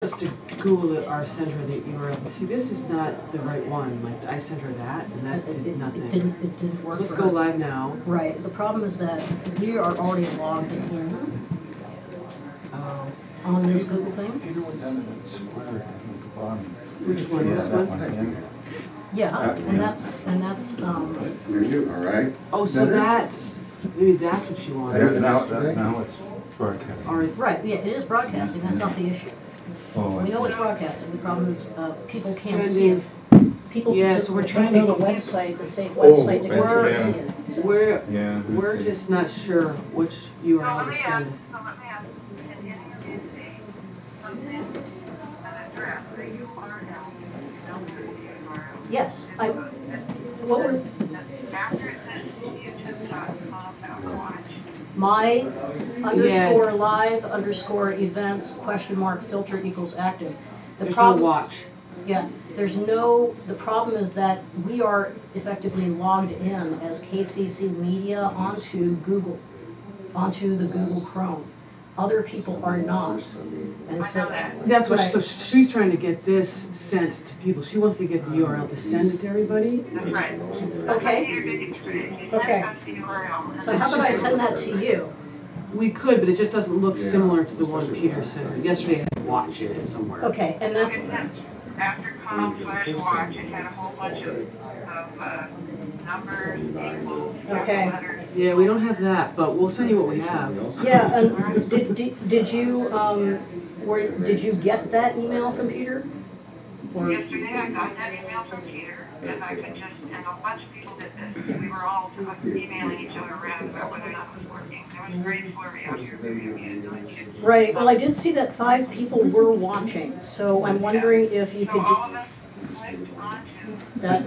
us to Google it or send her the URL. See, this is not the right one. Like, I sent her that, and that did nothing. It didn't work. Let's go live now. Right. The problem is that we are already logged in on this Google thing. Which one? This one? Yeah, and that's. You're new, all right? Oh, so maybe that's what she wants. Now it's broadcast. Right. Yeah, it is broadcasting. That's not the issue. We know it's broadcasting. The problem is people can't see it. People so we're trying to to go to the website, the state website, to go see it. We're just not sure which URL to send. Yes, what were my underscore live underscore events question mark filter equals active. There's no watch. Yeah, the problem is that we are effectively logged in as KCC Media onto the Google Chrome. Other people are not. And so that's what. So she's trying to get this sent to people. She wants to get the URL to send it to everybody. Right. Okay. Okay. So how could I send that to you? We could, but it just doesn't look similar to the one Peter sent. Yesterday, I had to watch it somewhere. Okay, and that's. After com/watch, it had a whole bunch of numbers, equals, letters. Yeah, we don't have that, but we'll send you what we have. Yeah, and did you get that email from Peter? Or? Yesterday I got that email from Peter, and I could just, and a bunch of people did this. We were all emailing each other around about whether or not it was working. There was a great flurry out here. Right, well I did see that 5 people were watching, so I'm wondering if you could. So all of us clicked onto that.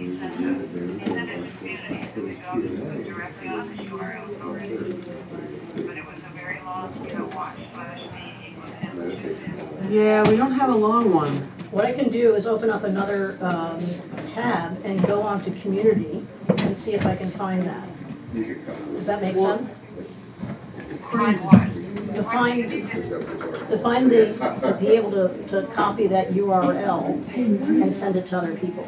thing that he sent us. He sent it to the community, so we go directly on the URL already. But it was a very long, watch/me. Yeah, we don't have a long one. What I can do is open up another tab and go on to community and see if I can find that. Does that make sense? To be able to copy that URL and send it to other people.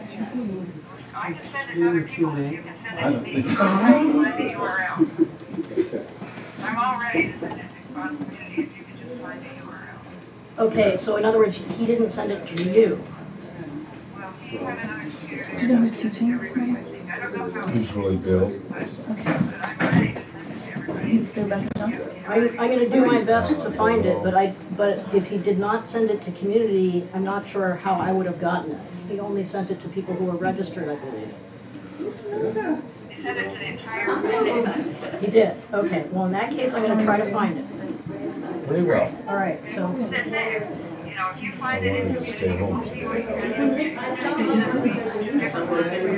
I can send it to other people. You can send it to me. Find the URL. I'm all ready to send it to Cross Community if you can just find the URL. Okay, so in other words, he didn't send it to you. Well, he had another computer. Do you know who's teaching this now? I don't know how. Usually Bill. Okay. I'm ready to send it to everybody. You feel better now? I'm going to do my best to find it, but if he did not send it to community, I'm not sure how I would have gotten it. He only sent it to people who were registered, I believe. He sent it to the entire community. He did. Okay. Well, in that case, I'm going to try to find it. Very well. All right. So. You know, if you find it in the Stay community, home. we'll see what you can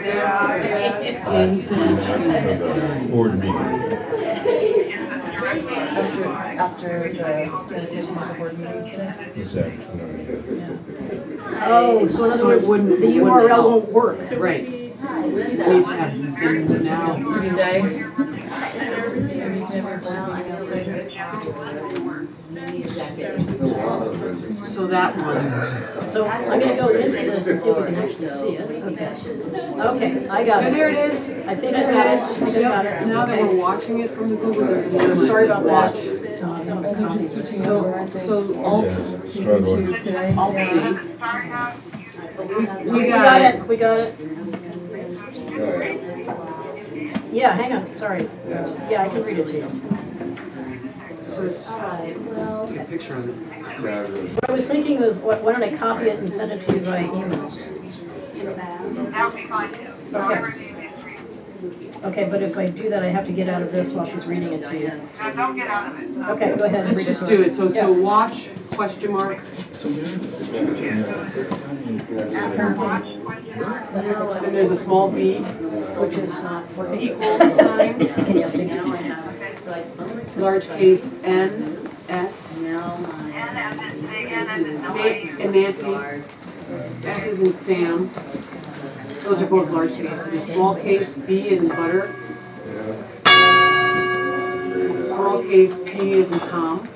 Yeah, he says Board meeting. After the organization was a board meeting today? This afternoon. Oh, so in other words, the URL won't work. right. We have them now. Day. So that one. So I'm going to go into this and see if we can actually see it. Okay. Okay, I got it. And there it is. I think I got it. I think I got it. Now that we're watching it from the Google, there's another. Sorry about that. So Alt Struggling. Alt C. We got it. We got it. Yeah, hang on. Sorry. Yeah, I can read it to you. So it's, take a picture of it. What I was thinking was, why don't I copy it and send it to you via email? That would be fine too. Okay. Okay, but if I do that, I have to get out of this while she's reading it to you. No, don't get out of it. Okay, go ahead and read Let's it. just do it. So Yeah. watch, question mark. And there's a small v, Which is not working. equals sign, Yeah, thank you. large case N, S, N as in, say N as in A, Nancy. and Nancy, S is in Sam. Those are both large cases. There's small case B is in butter. Small case T is in Tom.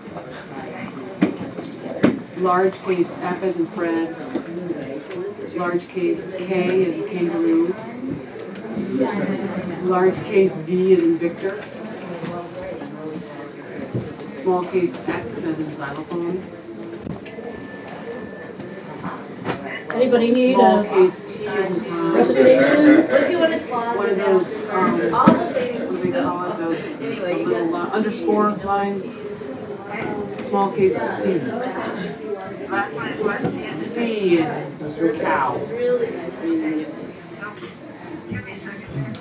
large case F as in Fred, large case K as in kangaroo, large case V as in Victor, small case X as in xylophone, Anybody need small a case T as in Tom, recitation? What do you want to closet? one of those, All the things. what do they call it, the Anyway, you little got. underscore lines, small case C. Last one is what? C is in cow. Really nice meeting you. Give me a second.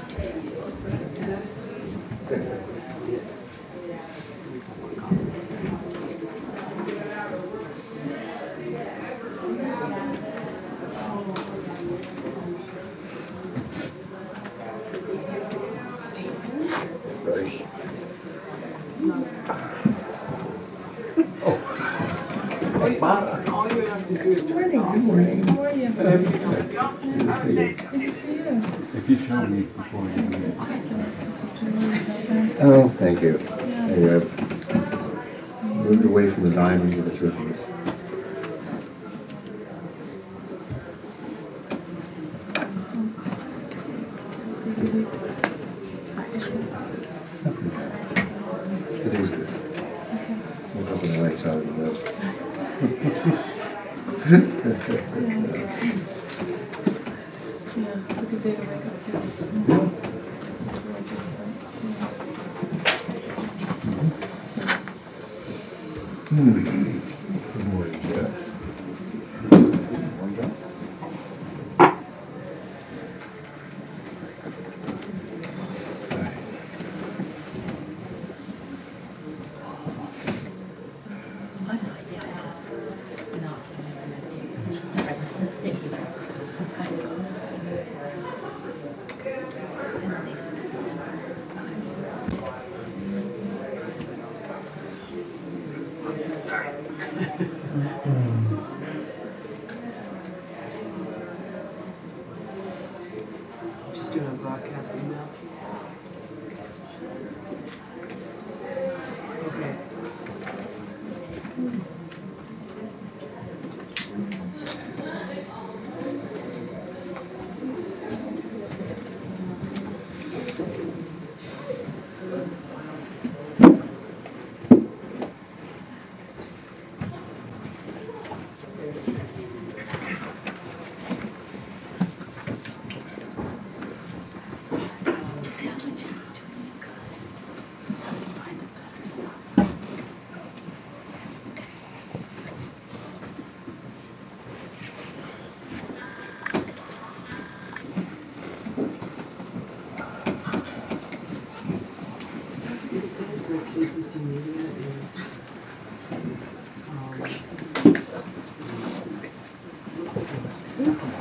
Is that a C? All you have to do is turn it off. Good morning. How are you? Good to see you. Good to see you. If you show me before you leave. Oh, thank you. Hey, I've moved away from the diamond to the turquoise. Today's good. Woke up on the right side of the bed. Yeah, look at Vega wake up too. Good morning, Jeff. Warmed up? Just doing a broadcast email. Okay. It says that KCC Media is, looks like it's accessible.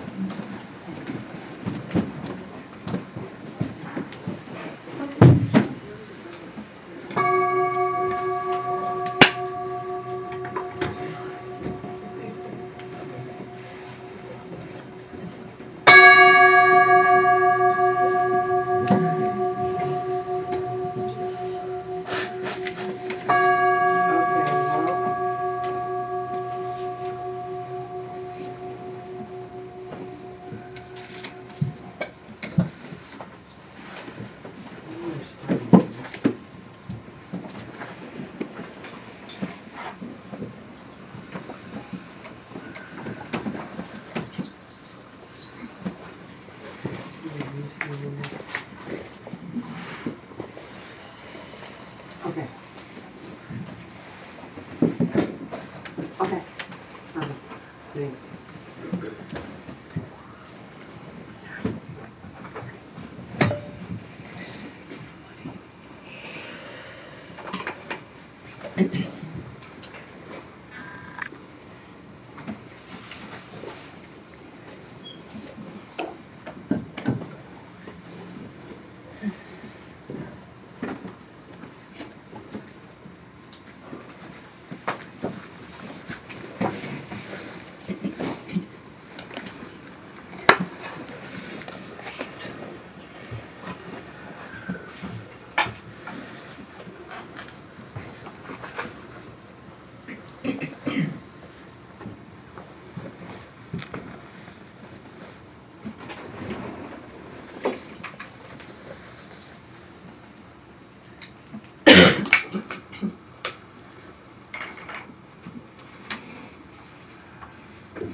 Okay, well. Okay. Okay. Thanks. Good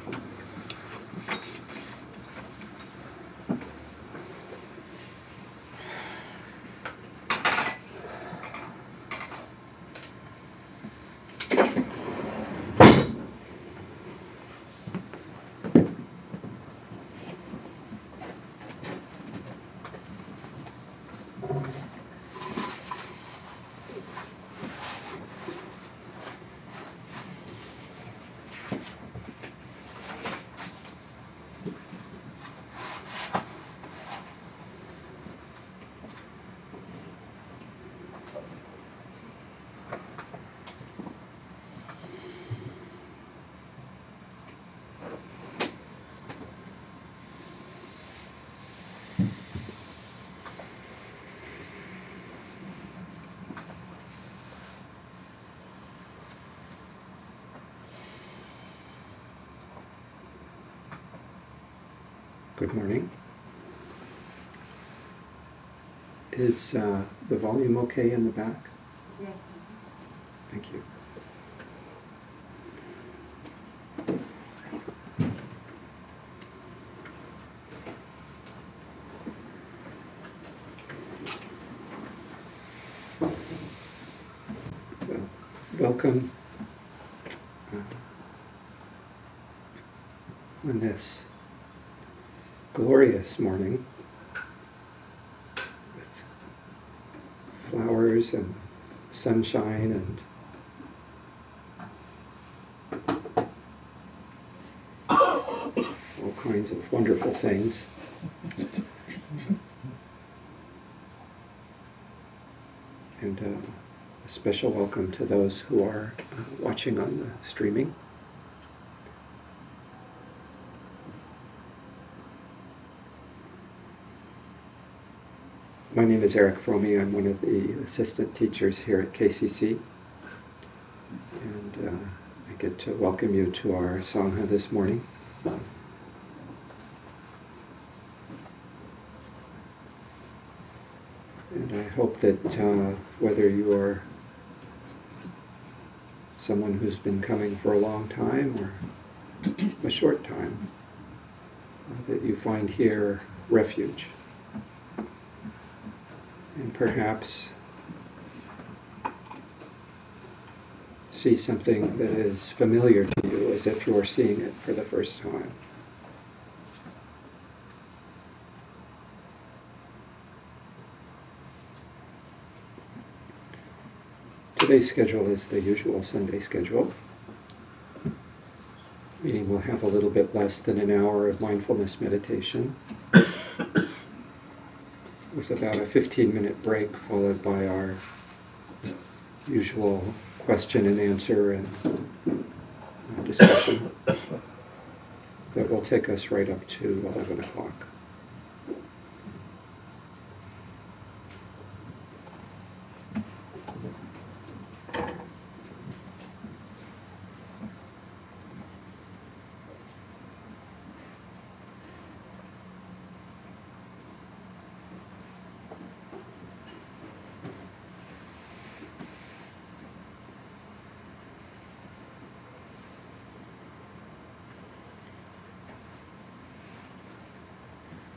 morning. Is the volume okay in the back? Yes. Thank you. Well, welcome on this glorious morning with flowers and sunshine and all kinds of wonderful things. And a special welcome to those who are watching on the streaming. My name is Erik Fromme. I'm one of the assistant teachers here at KCC. And I get to welcome you to our Sangha this morning. And I hope that whether you are someone who's been coming for a long time or a short time, that you find here refuge. And perhaps see something that is familiar to you as if you're seeing it for the first time. Today's schedule is the usual Sunday schedule, meaning we'll have a little bit less than an hour of mindfulness meditation, with about a 15-minute break followed by our usual question and answer and discussion that will take us right up to 11 o'clock.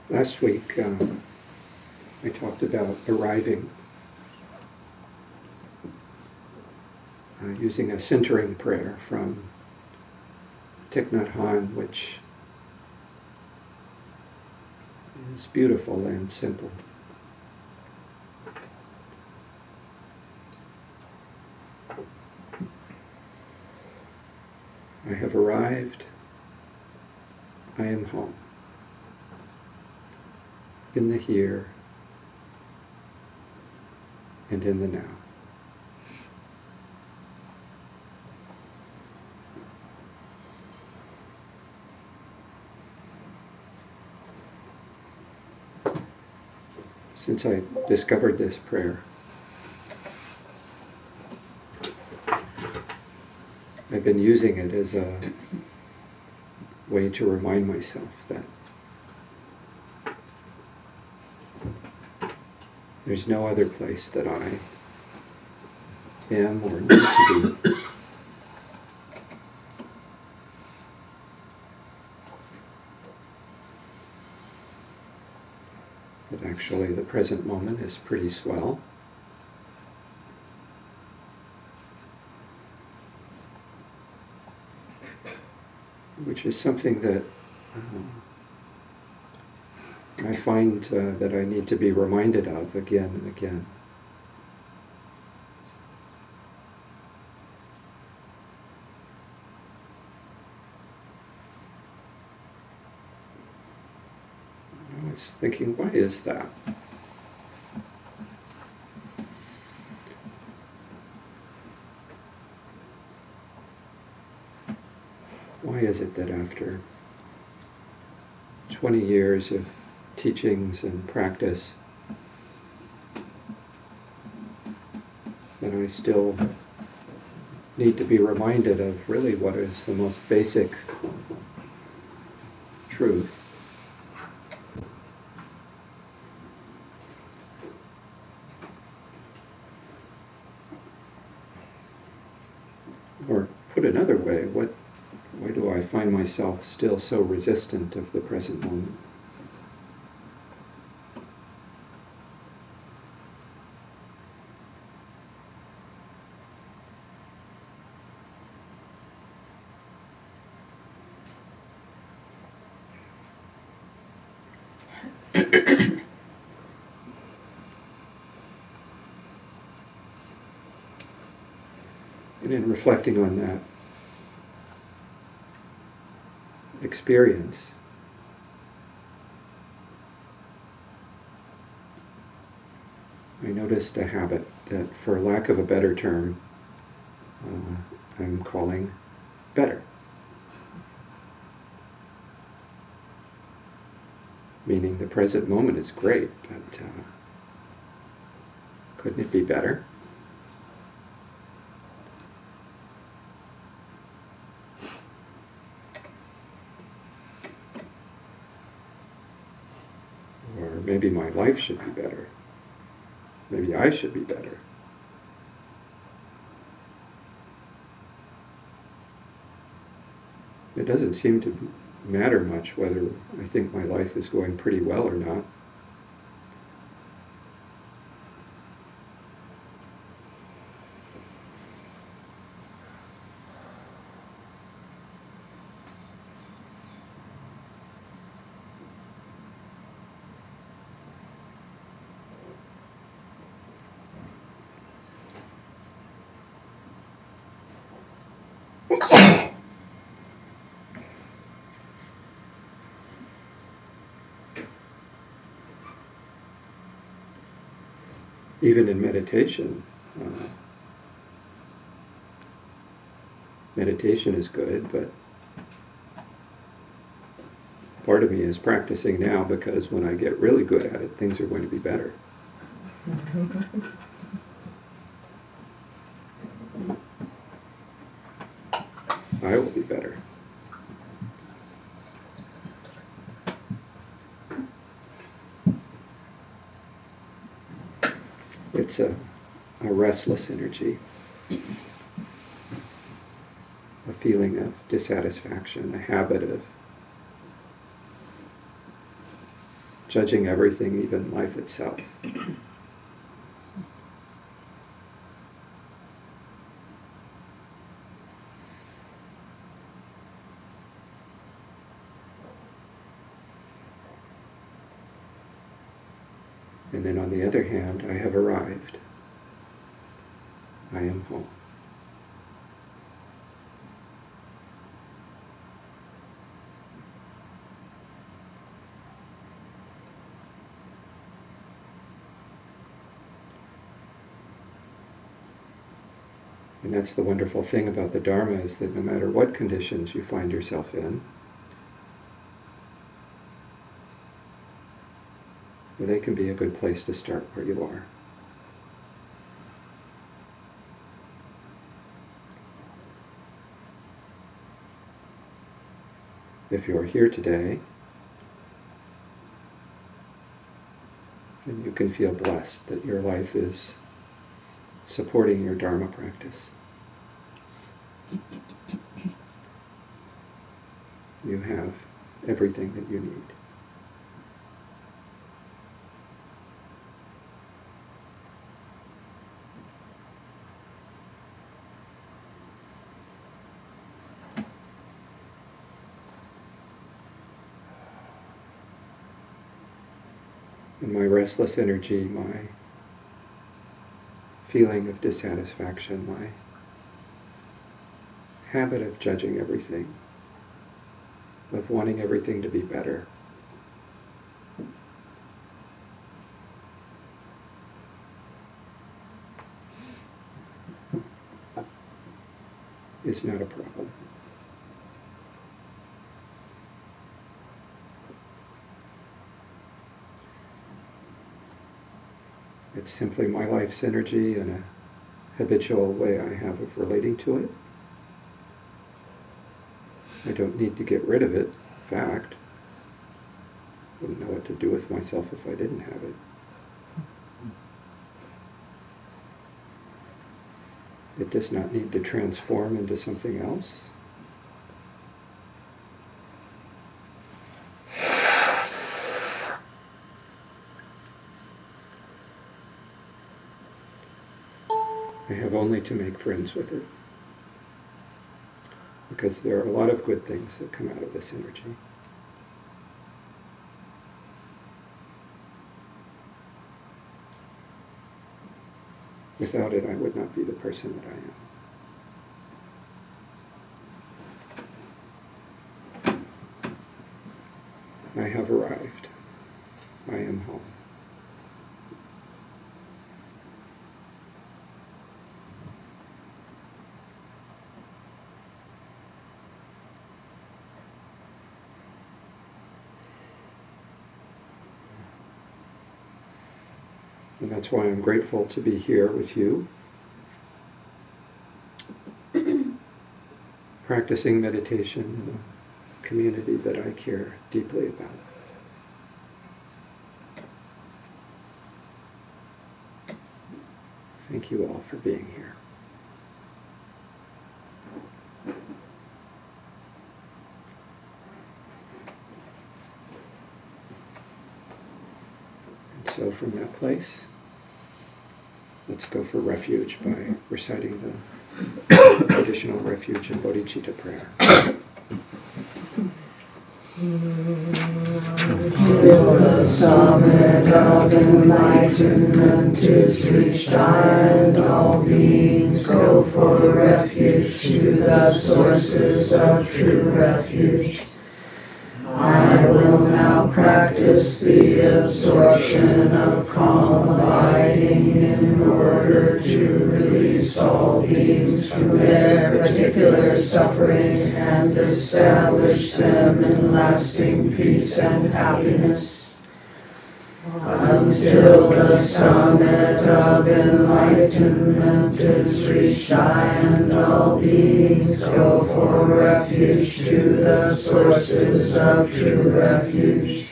Last week, I talked about arriving using a centering prayer from Thich Nhat Hanh, which is beautiful and simple. I have arrived. I am home. In the here and in the now. Since I discovered this prayer, I've been using it as a way to remind myself that there's no other place that I am or need to be that actually the present moment is pretty swell. Which is something that I find that I need to be reminded of again and again. I was thinking, why is that? Why is it that after 20 years of teachings and practice that I still need to be reminded of really what is the most basic truth? Or put another way, why do I find myself still so resistant of the present moment? And in reflecting on that experience, I noticed a habit that, for lack of a better term, I'm calling better. Meaning the present moment is great, but couldn't it be better? Or maybe my life should be better. Maybe I should be better. It doesn't seem to matter much whether I think my life is going pretty well or not. Even in meditation, meditation is good, but part of me is practicing now because when I get really good at it, things are going to be better. I will be better. It's a restless energy, a feeling of dissatisfaction, a habit of judging everything, even life itself. And then on the other hand, I have arrived. I am home. And that's the wonderful thing about the Dharma, is that no matter what conditions you find yourself in, they can be a good place to start where you are. If you're here today, then you can feel blessed that your life is supporting your Dharma practice. You have everything that you need. And my restless energy, my feeling of dissatisfaction, my habit of judging everything, of wanting everything to be better, is not a problem. It's simply my life's energy and a habitual way I have of relating to it. I don't need to get rid of it. In fact, wouldn't know what to do with myself if I didn't have it. It does not need to transform into something else. I have only to make friends with it, because there are a lot of good things that come out of this energy. Without it, I would not be the person that I am. I have arrived. I am home. And that's why I'm grateful to be here with you, practicing meditation in a community that I care deeply about. Thank you all for being here. And so from that place, let's go for refuge by reciting the traditional refuge and bodhicitta prayer. Till the summit of enlightenment is reached, I and all beings go for refuge to the sources of true refuge. I will now practice the absorption of calm abiding in order to release all beings from their particular suffering and establish them in lasting peace and happiness. Until the summit of enlightenment is reached, I and all beings go for refuge to the sources of true refuge.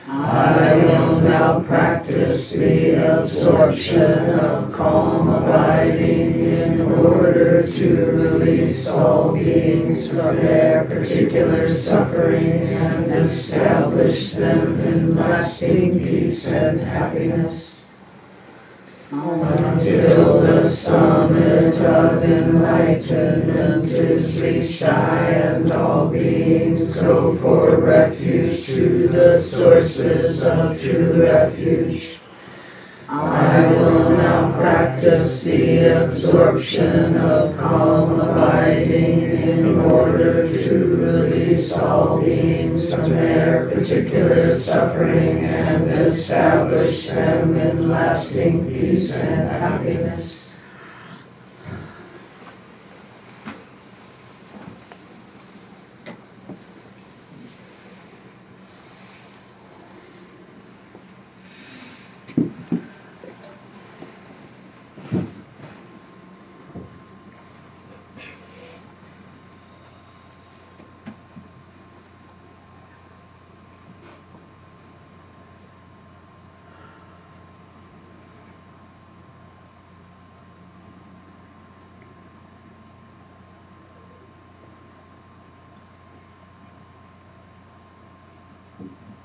I will now practice the absorption of calm abiding in order to release all beings from their particular suffering and establish them in lasting peace and happiness. Until the summit of enlightenment is reached, I and all beings go for refuge to the sources of true refuge. I will now practice the absorption of calm abiding in order to release all beings from their particular suffering and establish them in lasting peace and happiness.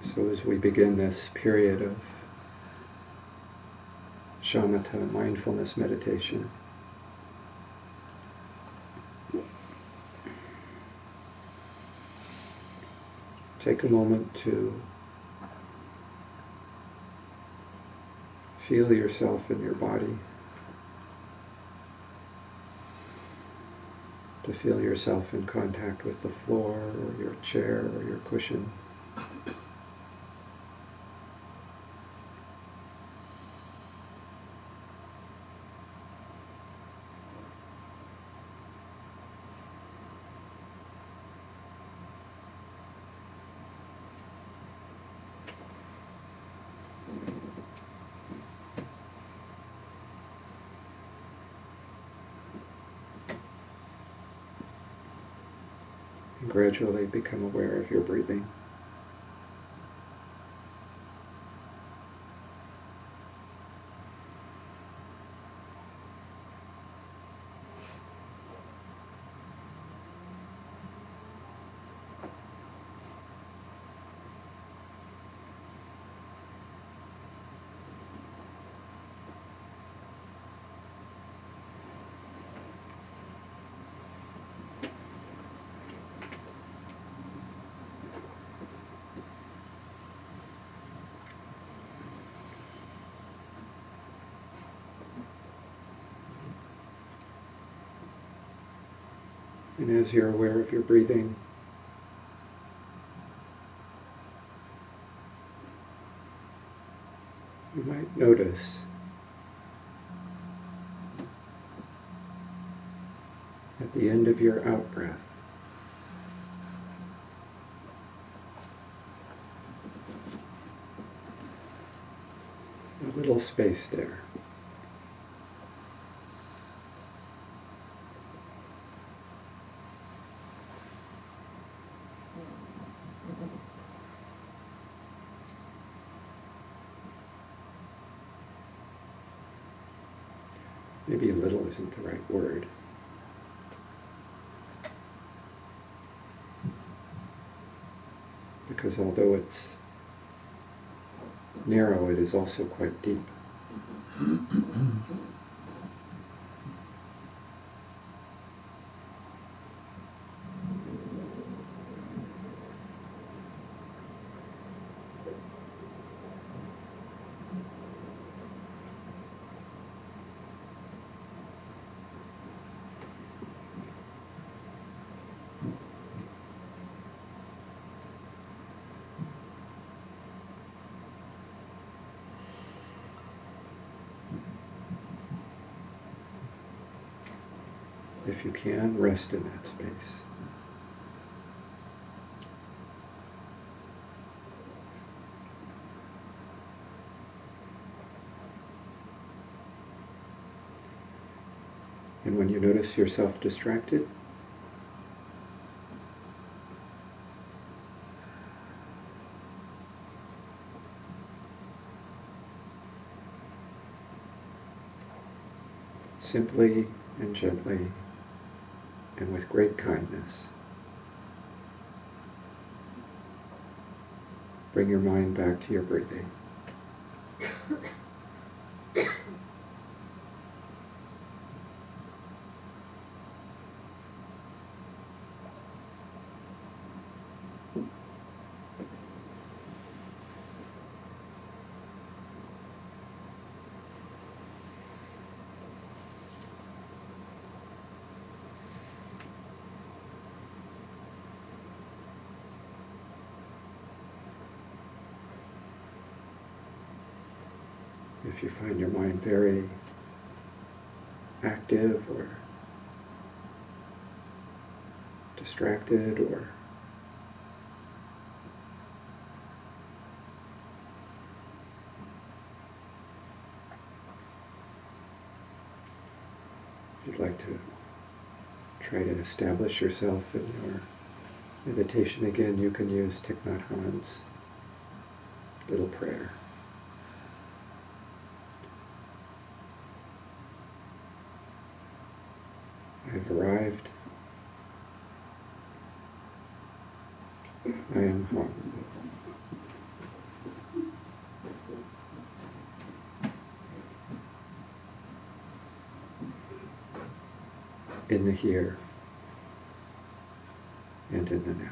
So as we begin this period of Shamata, mindfulness meditation, take a moment to feel yourself in your body, to feel yourself in contact with the floor or your chair or your cushion. And gradually become aware of your breathing. And as you're aware of your breathing, you might notice at the end of your out-breath, a little space there. Maybe a little isn't the right word. Because although it's narrow, it is also quite deep. If you can, rest in that space. And when you notice yourself distracted, simply and gently and with great kindness, bring your mind back to your breathing. If you find your mind very active or distracted or you'd like to try to establish yourself in your meditation again, you can use Thich Nhat Hanh's little prayer. I've arrived. I am home. In the here and in the now.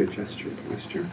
readjust your posture.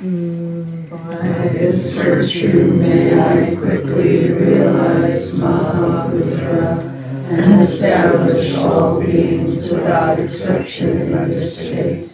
By this virtue may I quickly realize Mahamudra and establish all beings without exception in this state.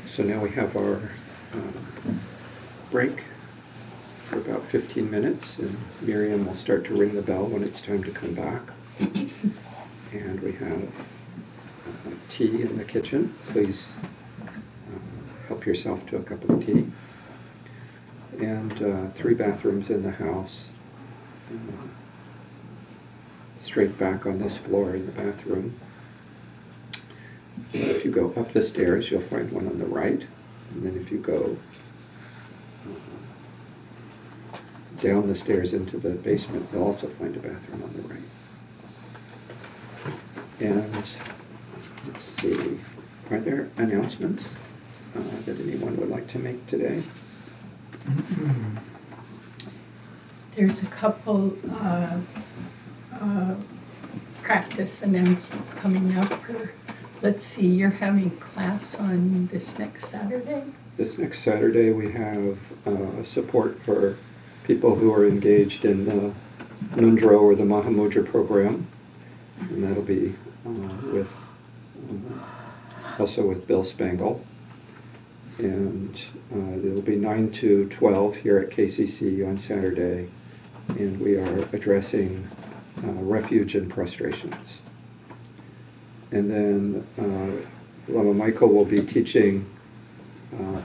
So now we have our break for about 15 minutes, and Miriam will start to ring the bell when it's time to come back. And we have tea in the kitchen. Please help yourself to a cup of tea. And 3 bathrooms in the house. Straight back on this floor in the bathroom. If you go up the stairs, you'll find one on the right. And then if you go down the stairs into the basement, you'll also find a bathroom on the right. And let's see, are there announcements that anyone would like to make today? There's a couple practice announcements coming up for, let's see, you're having class on this next Saturday? This next Saturday we have support for people who are engaged in the Nundro or the Mahamudra program. And that'll be with also with Bill Spangle. And it'll be 9 to 12 here at KCC on Saturday. And we are addressing refuge and prostrations. And then Lama Michael will be teaching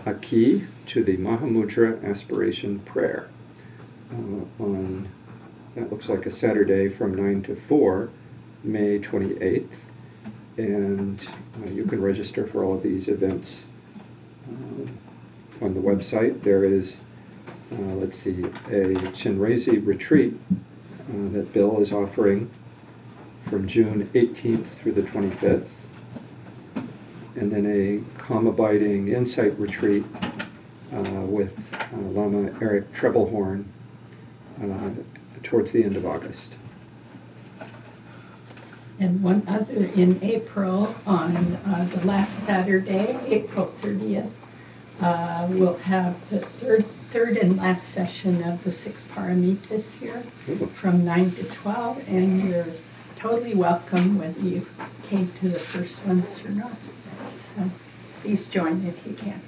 a key to the Mahamudra Aspiration Prayer on, that looks like a Saturday from 9 to 4, May 28th. And you can register for all of these events on the website. There is, let's see, a Chinrezi retreat that Bill is offering from June 18th through the 25th. And then a calm abiding insight retreat with Lama Erik Treblehorn towards the end of August. And one other in April, on the last Saturday, April 30th, we'll have the third and last session of the 6 Paramitas here from 9 to 12, and you're totally welcome whether you came to the first ones or not. So please join if you can.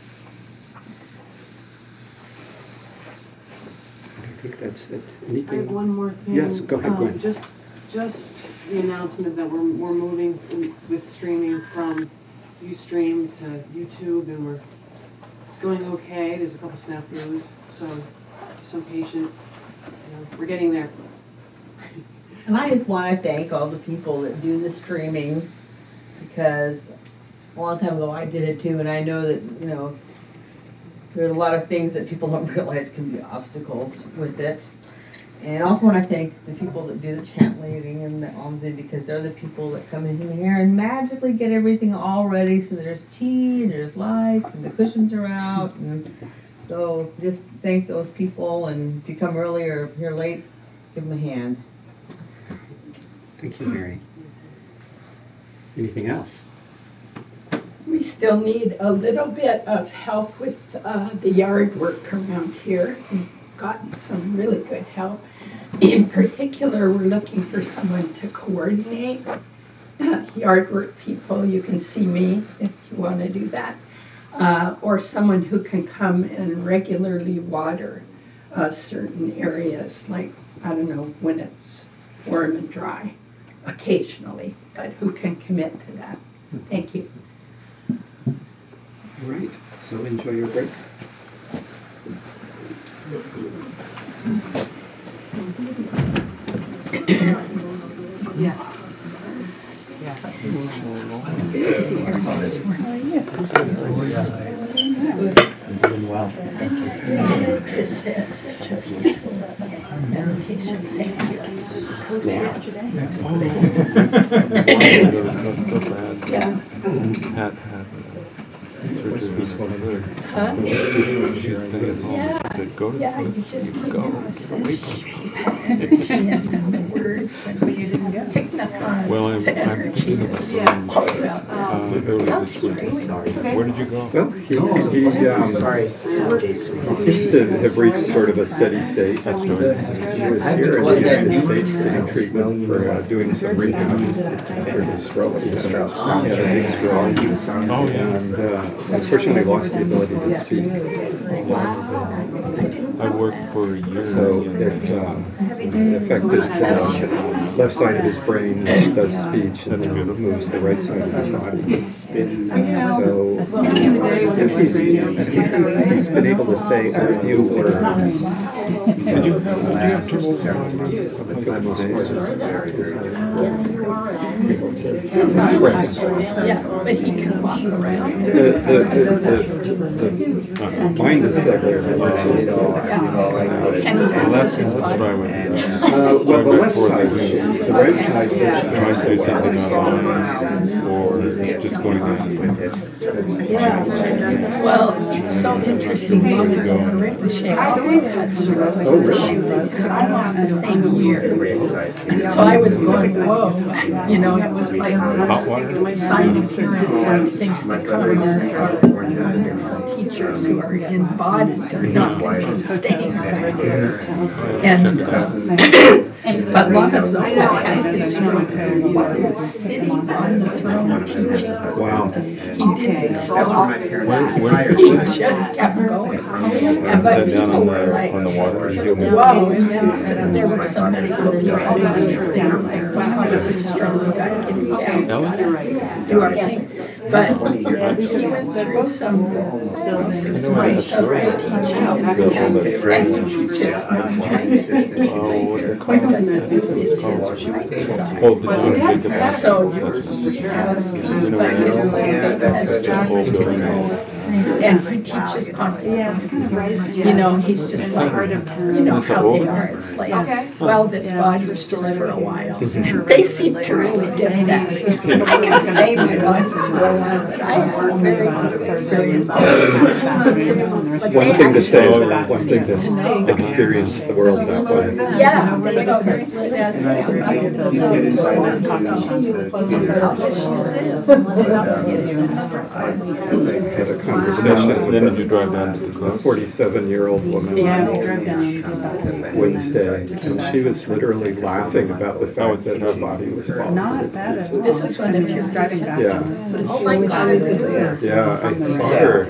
I think that's it. I Anything? have one more thing. Yes, go ahead, Gwen. Just the announcement that we're moving with streaming from Ustream to YouTube, and it's going okay. There's a couple snafus, so some patience. We're getting there. And I just want to thank all the people that do the streaming, because a long time ago I did it too, and I know that, you know, there's a lot of things that people don't realize can be obstacles with it. And I also want to thank the people that do the chant leading and the almsing, because they're the people that come in here and magically get everything all ready. So there's tea and there's lights and the cushions are out. And so just thank those people, and if you come early or if you're late, give them a hand. Thank you, Mary. Anything else? We still need a little bit of help with the yard work around here. We've gotten some really good help. In particular, we're looking for someone to coordinate yard work people. You can see me if you want to do that. Or someone who can come and regularly water certain areas, like, I don't know, when it's warm and dry, occasionally, but who can commit to that. Thank you. All right, so enjoy your break. Yeah. Doing well. This is such a peaceful meditation. Thank you. That's so bad. Yeah. Pat had surgery with her foot. Huh? She'd stay at home. Yeah. I said, go to Yeah, you the just foot. keep Go. your Away from energy and the words and picking up on Well, the I'm energy thinking of that's some all throughout the early this week. Where did you go? Well, he seems to have reached sort of a steady state. He was here in the United States getting treatment for doing some rehab for the stroke. He had a big stroke. Oh, yeah. And unfortunately lost the ability to speak. I worked for a year. So it affected the left side of his brain, which does speech, and then moves the right side of his body. So he's been able to say a few words. Did you have trouble Yeah, but he can walk around. The mind is still there. Can he Well, move that's his what I body? would do. Well, the left side, the right side Trying to do something online or just going down. Well, it's so interesting because Ricochet also had stroke. Oh, really? Almost the same year. So I was going, whoa, you know, it was like Hot water? signing parents and things that come from teachers who are embodied, they're not staying there. And, but Lama's not had his stroke while he was sitting on the throne teaching. Wow. He didn't stop. Where He just kept going. And but Sit down people were like, on the water. whoa, and then there were some medical people that were like, wow, this is strong, we gotta get him down, we gotta do our thing. But he went through some 6 months of teaching, and he teaches on trying to think what does it do is his right side. Oh, the John Jacob. So he has speech, but his face has changed his whole, and he teaches conference. You know, he's just like, you know how they are, it's like, well, this body's just for a while. They seem to really get that. I can say my body's for a while, but I have a very little experience. One thing to say, one thing to experience the world that way. Yeah, they experience it as Had a conversation Then did with you drive down to the a coast? 47-year-old woman Wednesday, and she was literally laughing about the fact that her body was falling. This was one of your driving back. Yeah, Oh my God. yeah, I saw her.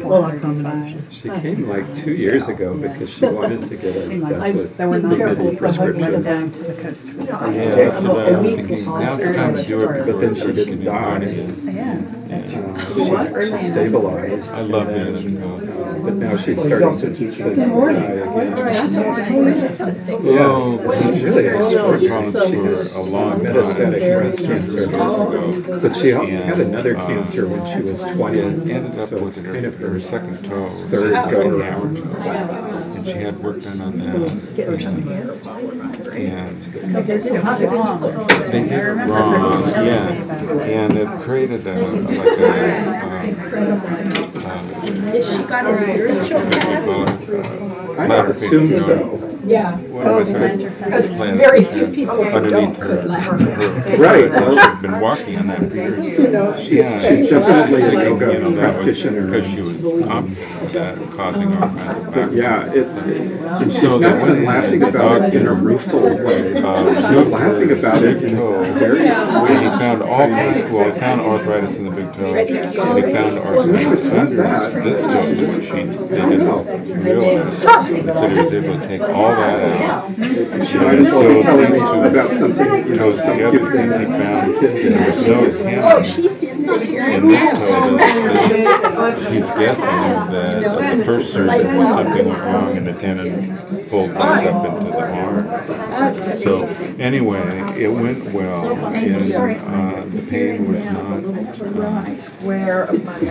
She came like 2 years ago because she wanted to get a diabetic prescription. Yeah, that's what I'm thinking. Now's the time to do it. But then she didn't die. She stabilized. I love being in the coast. But now she's starting to die again. Yeah, Oh, she's really worked on extraordinary. it She for a has long time. metastatic breast cancer. Years ago. But she also had another cancer when she was 20. Ended up So with it's kind of her her second toe. third go around. And she had work done on that. And they did it wrong, yeah. And it created Is she got a spiritual I assume so. Yeah. Because Because very few people who don't could laugh. Right. She'd been walking on that for years. She's definitely a You yoga know, that was practitioner. because she was opposite of that, causing all kinds of back. Yeah, and she's not been laughing about it in a rueful way. She's laughing about it in a very And he sweet. found all kinds, well, he found arthritis in the big toe. And he found arthritis under this toe, which they didn't realize. So he was able to take all that out. She might as well be telling me about something, you know, some cute thing He that found kid there was no Oh, cancer. she's in the here. And this told us that he's guessing that at the first surgery something went wrong and the tendon pulled back up into the arm. So anyway, it went well, and the pain was not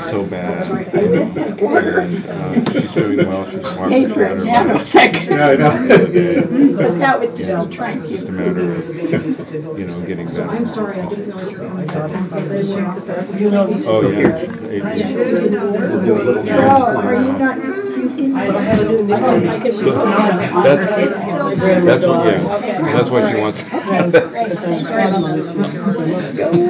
so bad. And she's doing well. She's walking Right better. now, second. Yeah, I know. But that would just be trying It's just a to. matter of, getting better. I'm sorry, I didn't know you were Oh, yeah. We'll do a little Oh, are you not using? I had a new nickname. So that's what, that's what she wants.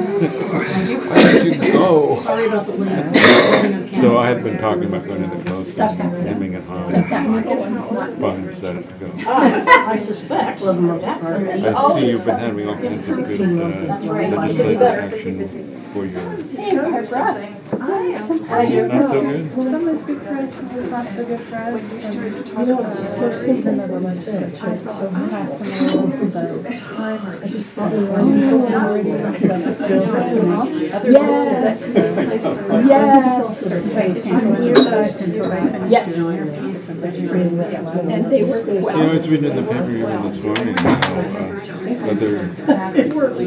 Where did you go? Sorry about the link. So I had been talking about going to the closest, hemming it home. That middle one's not. Finally decided to go. I suspect. I see you've been having all kinds of good legislative action for your, Hey, Barbara. not so good? Some is good for us, some is not so good for us. You know, it's just so simple that I'm sick. It's so personal, the time. I just thought we were already something that's still Yes. Yes. And they work well. I was reading in the paper even this morning how other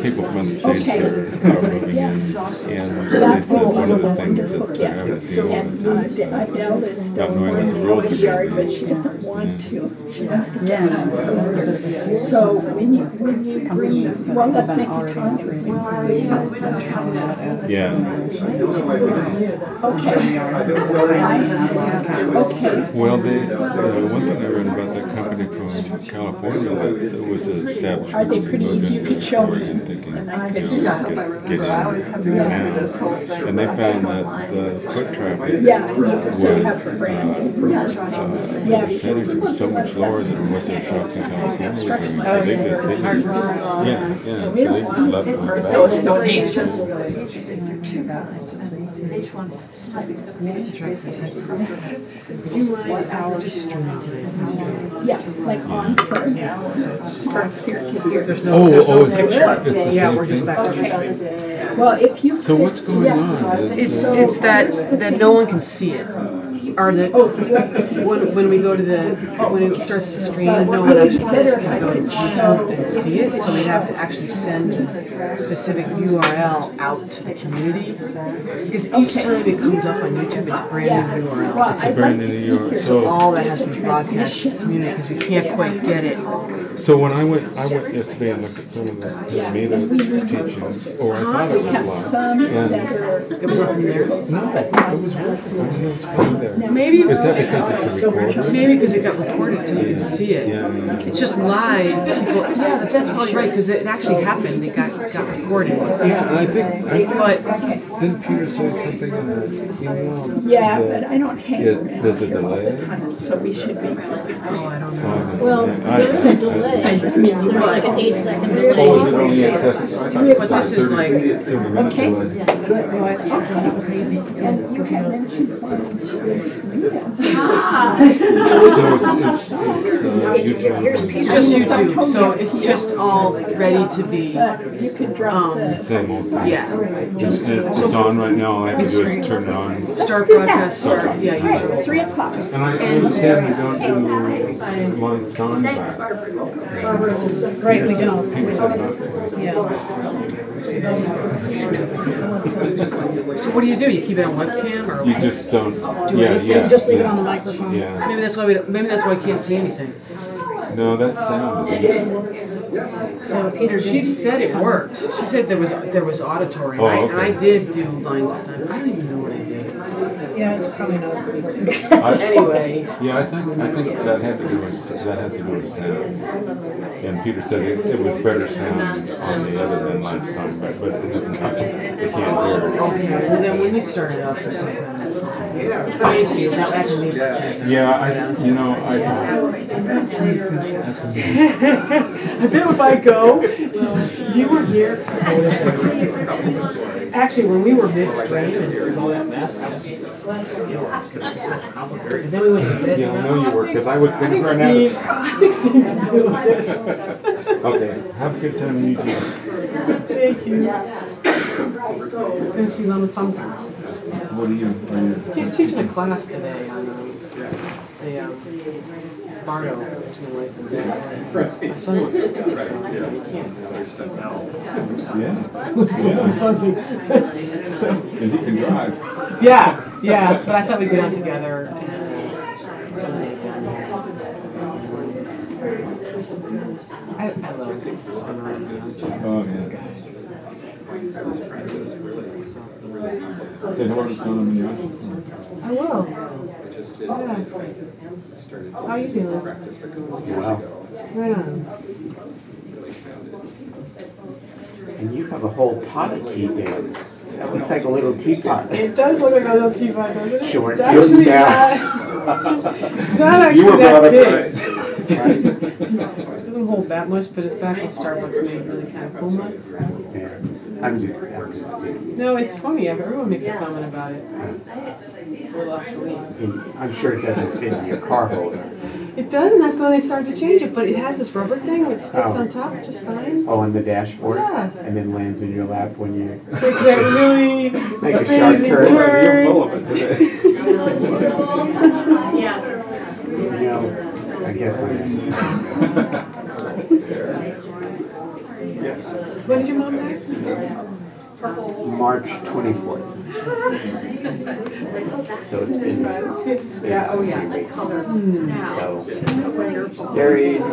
people from other states are moving in, and they said one of the things that they're having to deal with is Adele is not still knowing what the going rules in are the yard, going but to she be. doesn't want to. She wants to get out of here. So when you bring, well, let's make it fun. Yeah. Okay. Okay. Well, the one thing I read about that company from California that was established. Are they pretty easy? You could show me. And thinking, And I could- get in, and they found that the foot traffic Yeah, you was, so you have the branding. Yeah, because percentage people was so do much us lower that. than what their shops in California was doing. Oh, So they just, yeah, so they just loved it. That was so anxious. Do you mind just streaming today? Yeah, like on for here to here. There's no picture. It's the Yeah, same we're just thing. back to streaming. Well, if you. So what's going Yeah. on? It's that no one can see it. Or that when we go to when it starts to stream, no one actually can go to YouTube and see it. So we'd have to actually send a specific URL out to the community. Because each time it comes up on YouTube, it's a brand new Well, URL. I'd brand like to new be URL. here. So- All that has to be broadcast to the community because we can't quite get it. So when I went yesterday and looked at some of the Shamata teachings, or I thought it We have was some live. And that are. It was nothing there. no, it was working. I don't know what's going there. Maybe Is that because it's a recording? maybe because it got recorded so you can see it. Yeah. It's just live. People, yeah, that's probably right because it actually happened. It got recorded. Yeah, and I think, But didn't Peter say something in the email? Yeah, that but I don't hang it- around there's a here all the delay? time, so we should be. oh, I don't know. Well, there is a delay. I mean, there's like an 8-second Oh, is delay. it only a second? I thought it was But this is like- 30-minute Okay. delay. And you had mentioned wanting to read it. So YouTube. It's just YouTube, so it's just all ready to be. But you could drop the. Same old thing. Yeah. It's on right now, all I have to do is turn it on. Start do that. broadcast. Start. Yeah, usually. 3 o'clock. And I understand we don't do one song back. Right, we don't. People said not to. Yeah. So what do? You keep it on webcam or? You just don't, Do yeah, anything? yeah. Just leave it yeah. on the microphone. Yeah, Maybe that's why we. Maybe that's why I can't see anything. no, that's sound. So Peter, she said it worked. She said there was auditory, Oh, right? okay. And I did do lines this time. I don't even know what I did. Yeah, it's probably not important. Anyway, Yeah, I think that has to do with sound. And Peter said it was better sound on the other than last time, but it doesn't have, you can't hear it. okay. And then when you started up, thank you. Now I can leave it. Yeah, I I bet if I go, you were here. Actually, when we were midstream and there was all that mess, I was just like, so complicated. And then we went to this. Yeah, I know you were, because I was I going think to run out of. Steve can do this. Okay, have a good time in YouTube. Thank you. Gonna see them sometime. What are you? He's teaching a class today on Bardo between life and death. My son wants to go, so he can't. Yeah. My son's in- so, And he can drive. yeah, but I thought we'd go down together and it's one of I love son Oh, yeah. Say hello to Son in the office. I will. Yeah. How are you feeling? Wow. Right on. And you have a whole pot of tea there. That looks like a little teapot. It does look like a little teapot, doesn't it? Short, It's actually yeah. it's not You were actually that brought up big. right. It doesn't hold that much, but it's back when Starbucks made really kind of cool nuts. Yeah. I'm just No, it's funny. Everyone makes a comment about it. It's a little obsolete. I'm sure it doesn't fit in your car holder. It does, and that's when they started to change it. But it has this rubber thing which sticks Oh. on top just fine. Oh, on the dashboard? Yeah. And then lands in your lap when you Take that really make a sharp crazy turn. turn. You're full of it today. You know, I guess I am. When did your mom die? March 24th. So it's been, Yeah. Oh yeah. so buried, we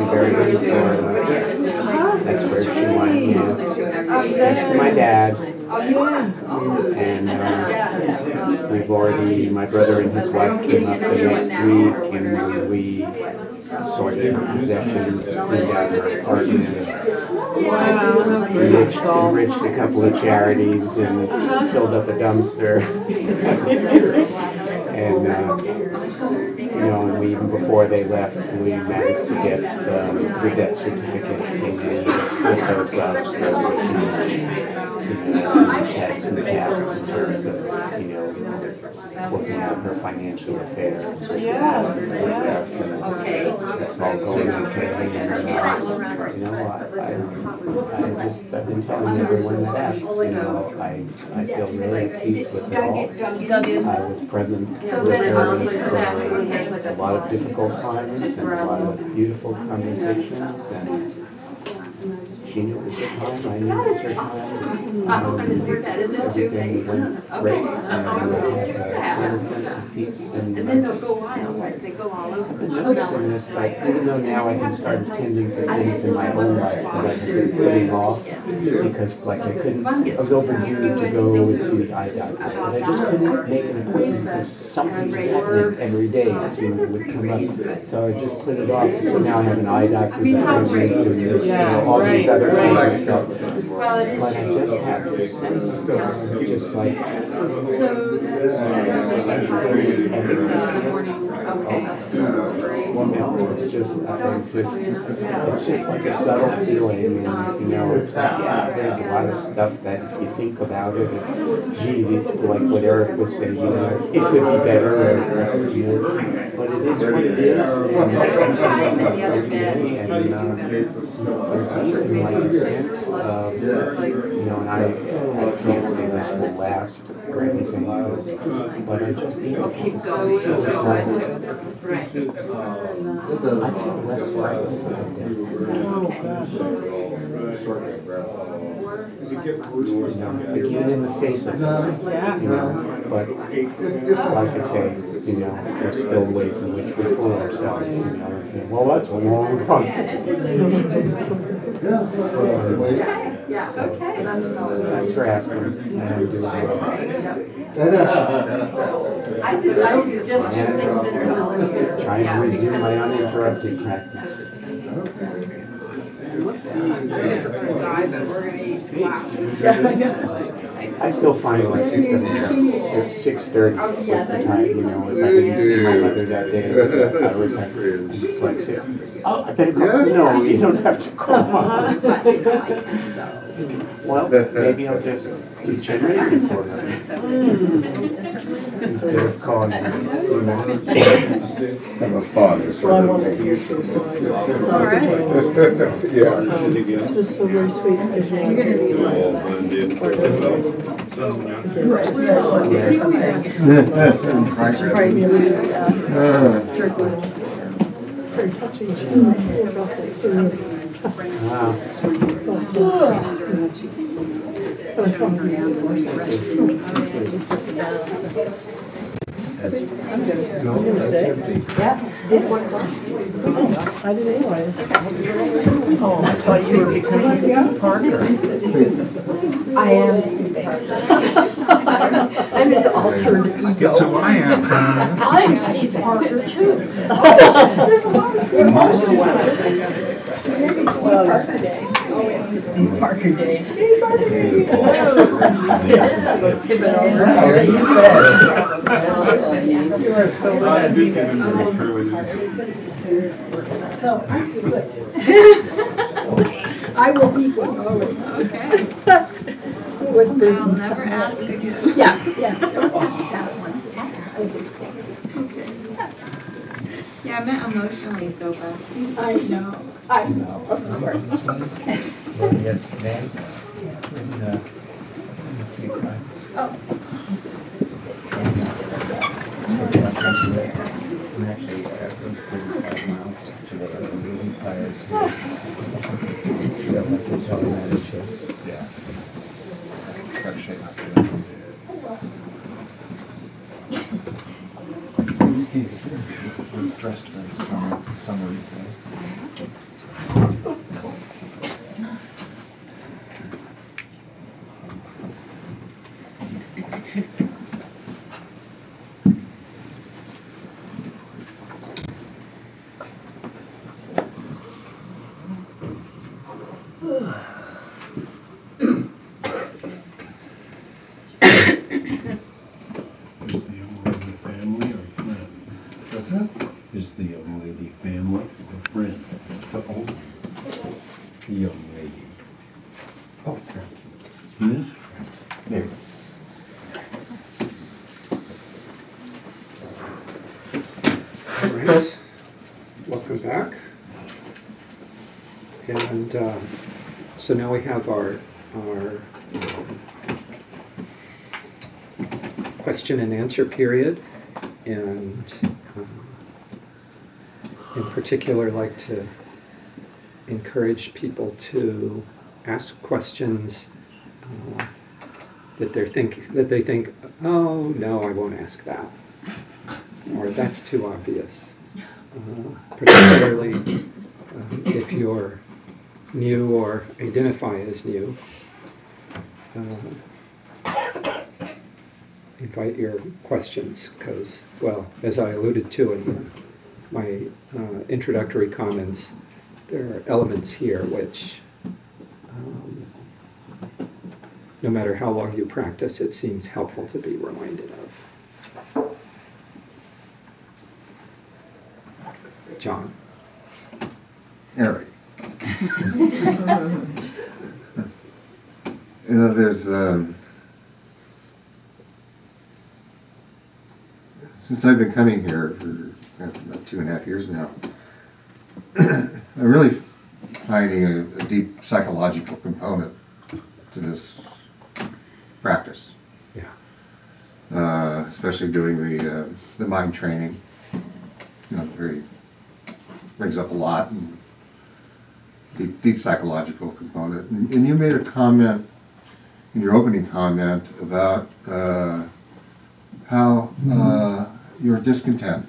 buried her in Florida. That's where she went, Next to my dad. And we've already, my brother and his wife came up the next week and we sorted her possessions, cleaned out her apartment, enriched a couple of charities and filled up a dumpster. And, and we, even before they left, we managed to get the death certificates came in, split those up so had some tasks in terms of, closing out her financial affairs. It's all going okay. And, I've been telling everyone that asks, I feel really at peace with it all. I was present with her for a lot of difficult times and a lot of beautiful conversations, and she knew it was her time, I knew it was her time. Everything went great, and I had a clear sense of peace. And then they'll go wild, right? They go all over. I've been noticing this, like, even though now I can start attending to things in my own life that I've been putting off, because, like, I was overdue to go and see the eye doctor, but I just couldn't make an appointment because something was happening every day, it seemed it would come up. So I just put it off, so now I have an eye doctor that's all these other kinds of stuff. But I just have this sense of just like it's just like a subtle feeling, and it's there's a lot of stuff that if you think about it, gee, like what Erik was saying, it could be better, but it is what it is. There's even like a sense of, and I can't say this will last or anything, but I just need to keep going. I feel less frightened. Again, in the face of stuff, but like I say, there's still ways in which we fool ourselves, well, that's a long process. Thanks for asking. And I'm doing well. I decided to just do things that are trying to resume my uninterrupted practice. I still find like 6:30 was the time, if I didn't see my mother that day, I was like, just like, oh, I better call. No, you don't have to call Mom. Well, maybe I'll just do generation for her. Instead of calling her. I'm a father, so I wanted to use All right. Yeah. This was so very sweet. You're gonna be very touching. Wow. I'm gonna stay. Yes. I did anyways. Oh, I thought you were becoming Steve Parker. I am Steve Parker. I'm his altered ego. Guess who I am? I'm Steve Parker too. There's a lot of Steve Maybe Steve Parker Day. Steve Parker Day. Steve Parker Day. Tip it over. You are so right. So, I feel good. I will be one always. Okay. I'll never ask again. Yeah. Yeah, I meant emotionally so bad. I know, of course. Yesterday. Oh. I'm actually 35 miles to the moving tires. So that's what's on that issue. Yeah. We're dressed very summery today. Is the young lady family or friend? What's that? Is the young lady family or friend? The young lady. Oh, friend. Yes? Maybe. All right. Welcome back. And so now we have our question and answer period, and in particular like to encourage people to ask questions that they think, oh no, I won't ask that, or that's too obvious. Particularly if you're new or identify as new. Invite your questions because, well, as I alluded to in my introductory comments, there are elements here which, no matter how long you practice, it seems helpful to be reminded of. John. Erik. There's since I've been coming here for about 2.5 years now, I'm really finding a deep psychological component to this practice. Yeah. Especially doing the mind training. Very brings up a lot, and deep psychological component. And you made a comment in your opening comment about how you're discontent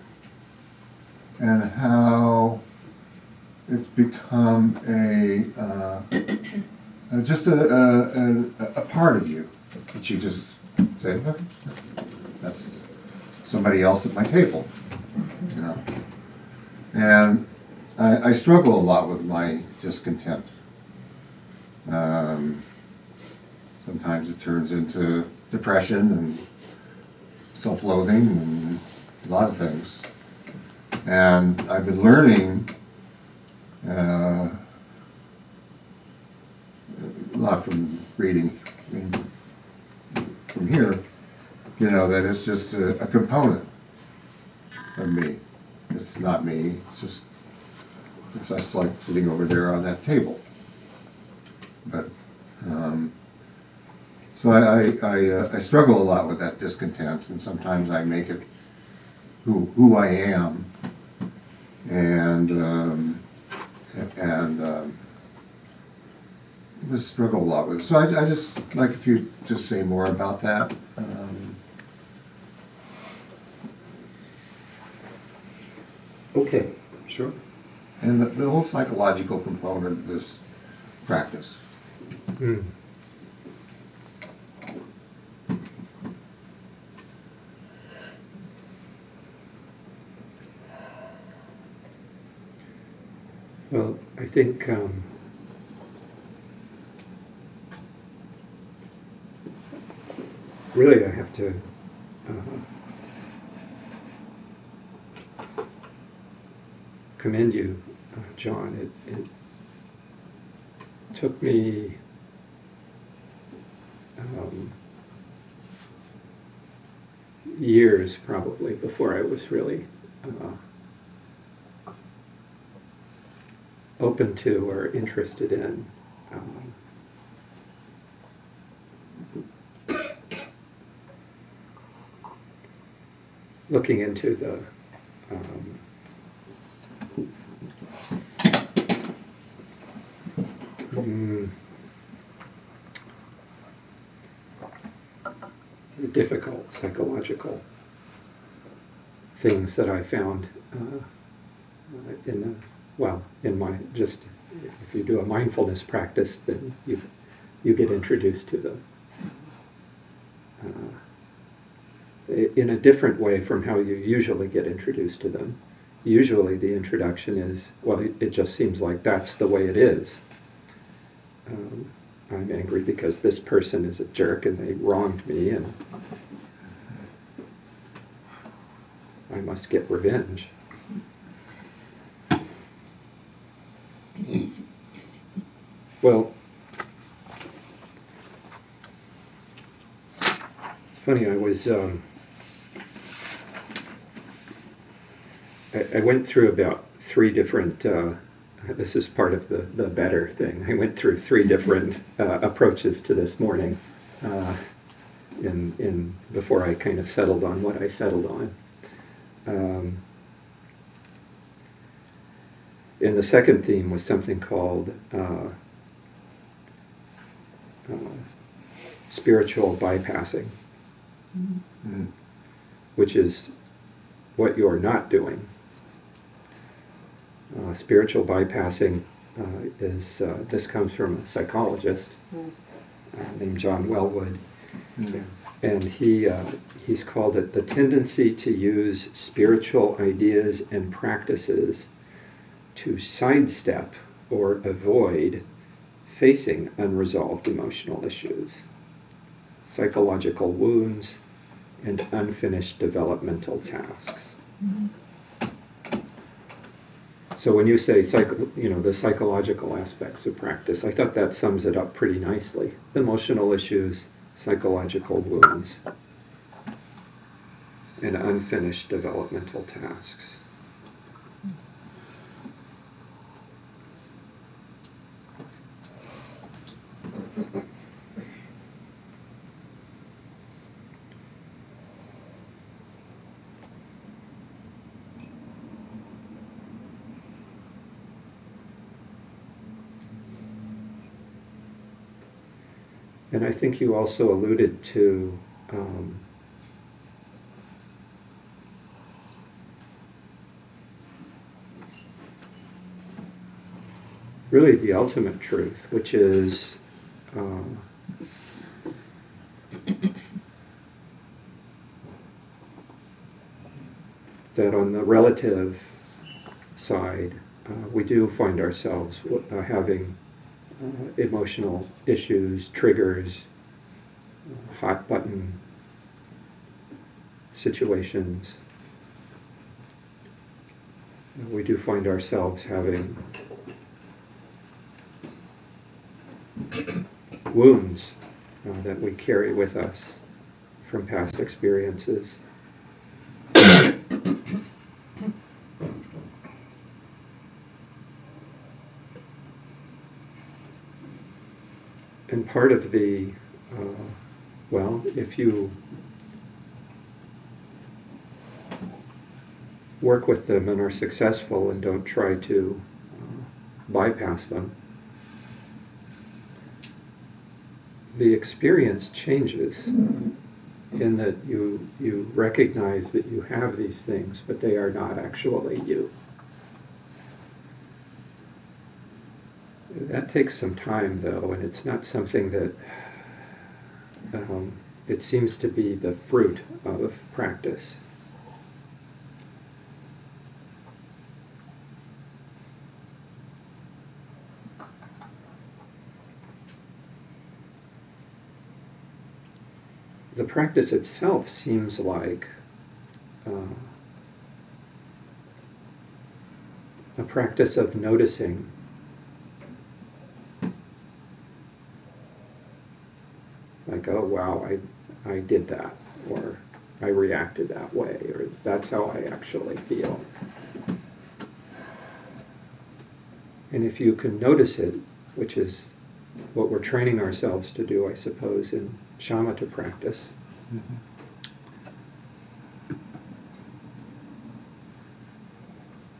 and how it's become just a part of you that you just say, okay, that's somebody else at my table, And I struggle a lot with my discontent. Sometimes it turns into depression and self-loathing and a lot of things. And I've been learning a lot from reading from here, that it's just a component of me. It's not me, it's just it's just like sitting over there on that table. But so I struggle a lot with that discontent, and sometimes I make it who I am, and just struggle a lot with it. So I just like if you just say more about that. Okay, sure. And the whole psychological component of this practice. Mm. Well, I think really I have to commend you, John. It took me years probably before I was really open to or interested in looking into the difficult psychological things that I found in my just if you do a mindfulness practice, then you get introduced to them in a different way from how you usually get introduced to them. Usually the introduction is, well, it just seems like that's the way it is. I'm angry because this person is a jerk and they wronged me and I must get revenge. Well, funny, I was I went through about 3 different this is part of the better thing. I went through 3 different approaches to this morning before I kind of settled on what I settled on. And the second theme was something called spiritual bypassing, which is what you're not doing. Spiritual bypassing is, this comes from a psychologist named John Wellwood, and he's called it the tendency to use spiritual ideas and practices to sidestep or avoid facing unresolved emotional issues, psychological wounds, and unfinished developmental tasks. So when you say the psychological aspects of practice, I thought that sums it up pretty nicely. Emotional issues, psychological wounds, and unfinished developmental tasks. And I think you also alluded to really the ultimate truth, which is that on the relative side, we do find ourselves having emotional issues, triggers, hot button situations. We do find ourselves having wounds that we carry with us from past experiences. And part of the, well, if you work with them and are successful and don't try to bypass them, the experience changes in that you recognize that you have these things, but they are not actually you. That takes some time, though, and it's not something that it seems to be the fruit of practice. The practice itself seems like a practice of noticing like, oh wow, I did that, or I reacted that way, or that's how I actually feel. And if you can notice it, which is what we're training ourselves to do, I suppose, in Shamata practice,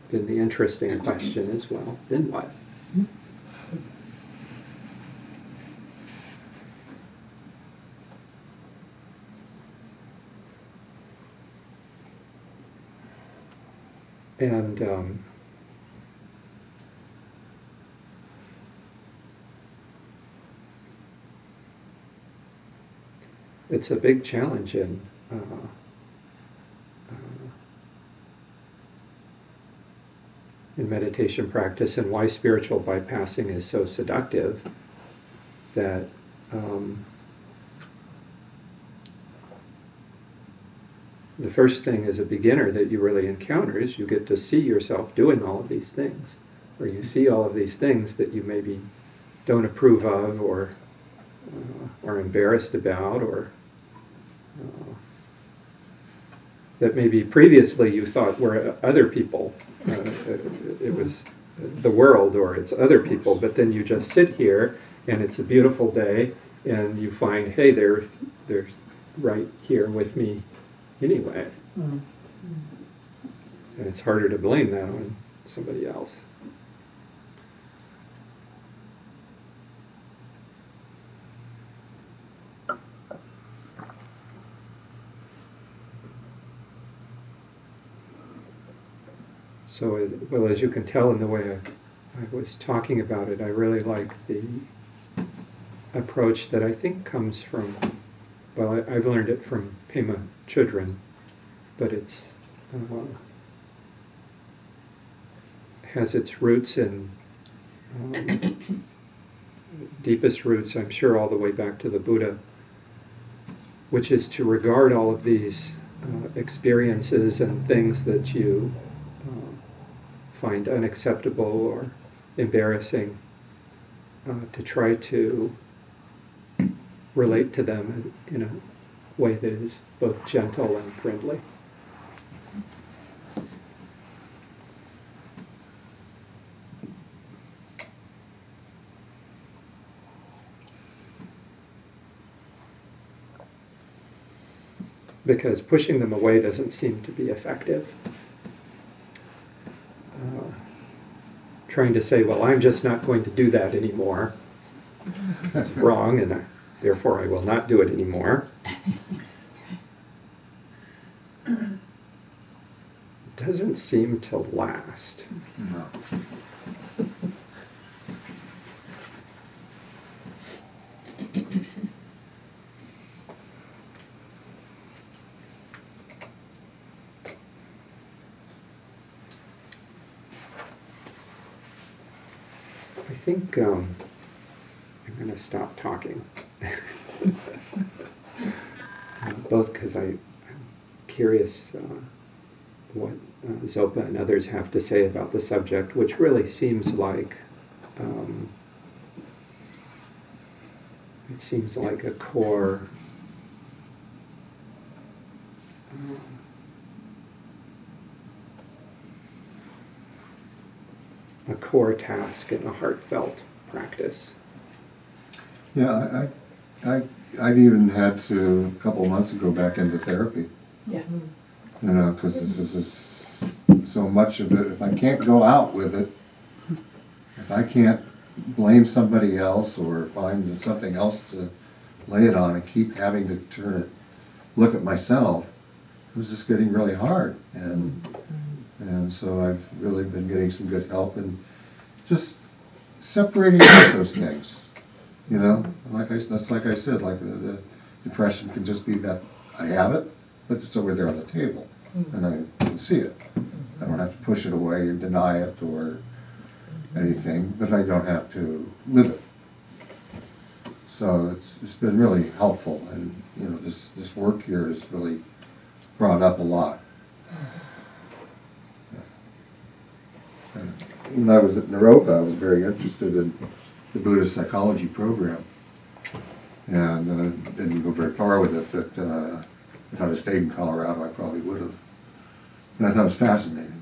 then the interesting question is, well, then what? And it's a big challenge in meditation practice, and why spiritual bypassing is so seductive, that the first thing as a beginner that you really encounter is you get to see yourself doing all of these things, or you see all of these things that you maybe don't approve of, or are embarrassed about, or that maybe previously you thought were other people. It was the world, or it's other people, but then you just sit here and it's a beautiful day and you find, hey, they're right here with me anyway. And it's harder to blame that on somebody else. So, well, as you can tell in the way I was talking about it, I really like the approach that I think comes from, well, I've learned it from Pema Chodron, but it's has its roots in, deepest roots, I'm sure, all the way back to the Buddha, which is to regard all of these experiences and things that you find unacceptable or embarrassing, to try to relate to them in a way that is both gentle and friendly. Because pushing them away doesn't seem to be effective. Trying to say, well, I'm just not going to do that anymore, is wrong, and therefore I will not do it anymore. Doesn't seem to last. No. I think I'm going to stop talking. Both because I'm curious what Zopa and others have to say about the subject, which really seems like a core task in a heartfelt practice. Yeah, I've even had to, a couple of months ago, back into therapy. Yeah. You know, because this is so much of it. If I can't go out with it, if I can't blame somebody else or find something else to lay it on and keep having to turn it, look at myself, it was just getting really hard. And so I've really been getting some good help in just separating out those things. You know, that's like I said, like the depression can just be that I have it, but it's over there on the table, and I can see it. I don't have to push it away and deny it or anything, but I don't have to live it. So it's been really helpful, and you know, this work here has really brought up a lot. And when I was at Naropa, I was very interested in the Buddhist psychology program, and didn't go very far with it. But if I'd have stayed in Colorado, I probably would have. And I thought it was fascinating.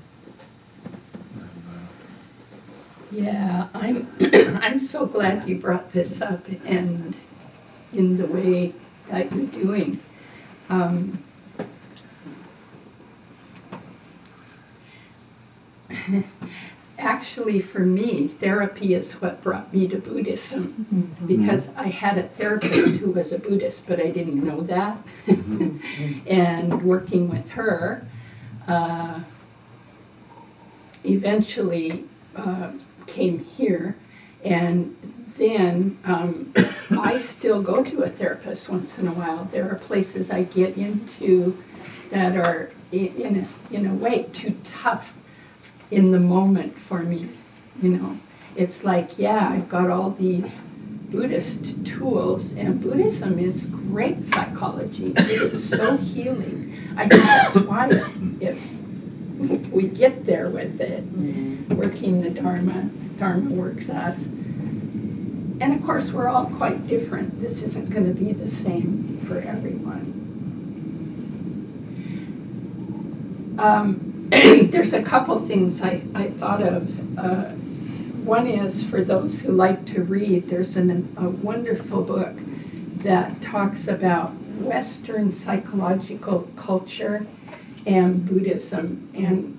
Yeah, I'm so glad you brought this up and in the way that you're doing. Actually, for me, therapy is what brought me to Buddhism, because I had a therapist who was a Buddhist, but I didn't know that. And working with her, eventually came here, and then I still go to a therapist once in a while. There are places I get into that are in a way too tough in the moment for me. You know, it's like, yeah, I've got all these Buddhist tools, and Buddhism is great psychology. It is so healing. I think that's why if we get there with it, working the Dharma works us. And of course, we're all quite different. This isn't going to be the same for everyone. There's a couple things I thought of. One is, for those who like to read, there's a wonderful book that talks about Western psychological culture and Buddhism, and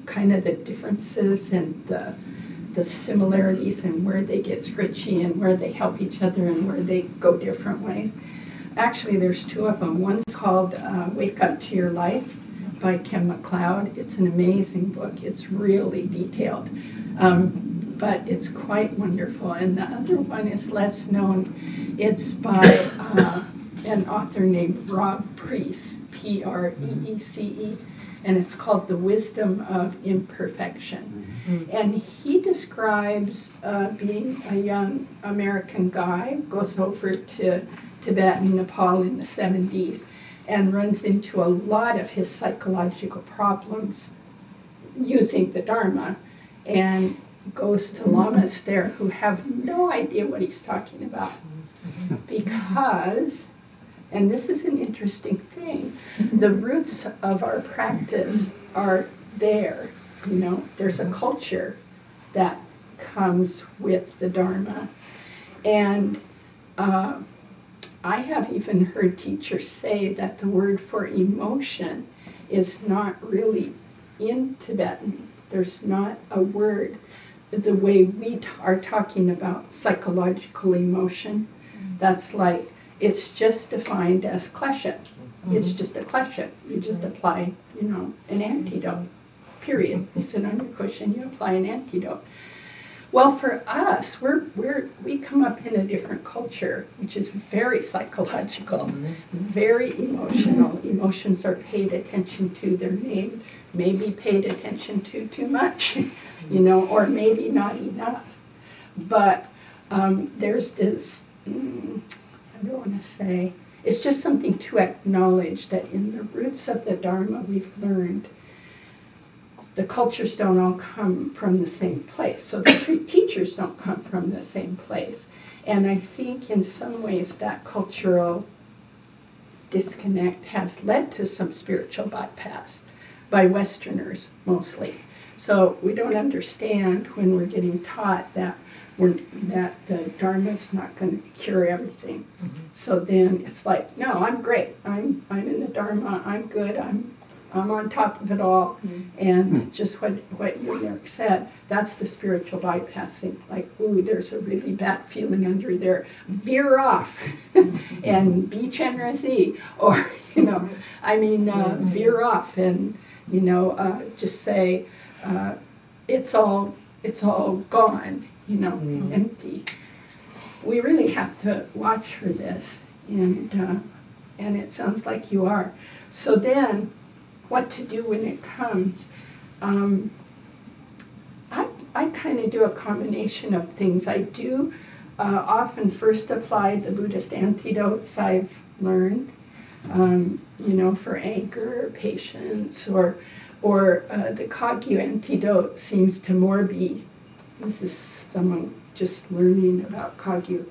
kind of the differences and the similarities, and where they get scritchy and where they help each other and where they go different ways. Actually, there's two of them. One's called Wake Up to Your Life by Kim MacLeod. It's an amazing book. It's really detailed, but it's quite wonderful. And the other one is less known. It's by an author named Rob Preece, Preece, and it's called The Wisdom of Imperfection. And he describes being a young American guy, goes over to Tibet and Nepal in the 70s, and runs into a lot of his psychological problems using the Dharma, and goes to lamas there who have no idea what he's talking about. Because, and this is an interesting thing, the roots of our practice are there. You know, there's a culture that comes with the Dharma. And I have even heard teachers say that the word for emotion is not really in Tibetan. There's not a word the way we are talking about psychological emotion. That's like, it's just defined as klesha. It's just a klesha. You just apply, you know, an antidote, period. You sit on your cushion, you apply an antidote. Well, for us, we come up in a different culture, which is very psychological, very emotional. Emotions are paid attention to. They're maybe paid attention to too much, you know, or maybe not enough. But there's this, I don't want to say, it's just something to acknowledge that in the roots of the Dharma we've learned, the cultures don't all come from the same place. So the three teachers don't come from the same place. And I think in some ways that cultural disconnect has led to some spiritual bypass by Westerners mostly. So we don't understand when we're getting taught that that the Dharma's not going to cure everything. So then it's like, no, I'm great. I'm in the Dharma. I'm good. I'm on top of it all. And just what you, Erik, said, that's the spiritual bypassing. Like, ooh, there's a really bad feeling under there. Veer off and be generous. Or, veer off and, just say, it's all gone, it's empty. We really have to watch for this, and it sounds like you are. So then, what to do when it comes? I kind of do a combination of things. I do often first apply the Buddhist antidotes I've learned, for anger, or patience, or the Kagyu antidote seems to more be, this is someone just learning about Kagyu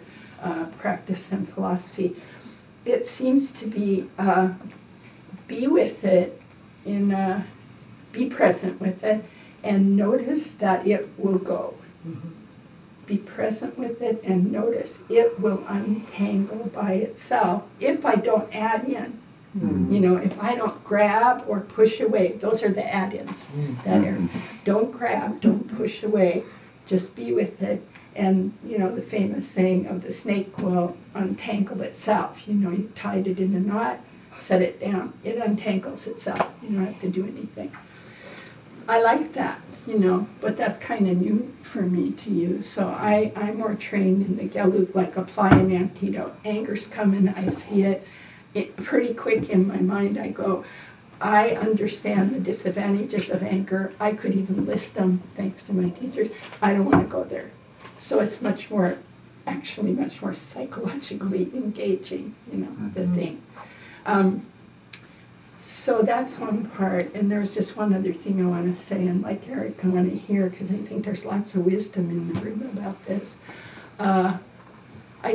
practice and philosophy, it seems to be with it, be present with it, and notice that it will go. Be present with it and notice it will untangle by itself if I don't add in. If I don't grab or push away, those are the add-ins that are, don't grab, don't push away, just be with it. And, the famous saying of the snake will untangle itself. You tied it in a knot, set it down, it untangles itself. You don't have to do anything. I like that, but that's kind of new for me to use. So I'm more trained in the Gelug, like apply an antidote. Anger's coming, I see it. Pretty quick in my mind, I go, I understand the disadvantages of anger. I could even list them, thanks to my teachers. I don't want to go there. So it's much more psychologically engaging, the thing. So that's one part. And there's just one other thing I want to say, and like Erik, I want to hear, because I think there's lots of wisdom in the room about this. I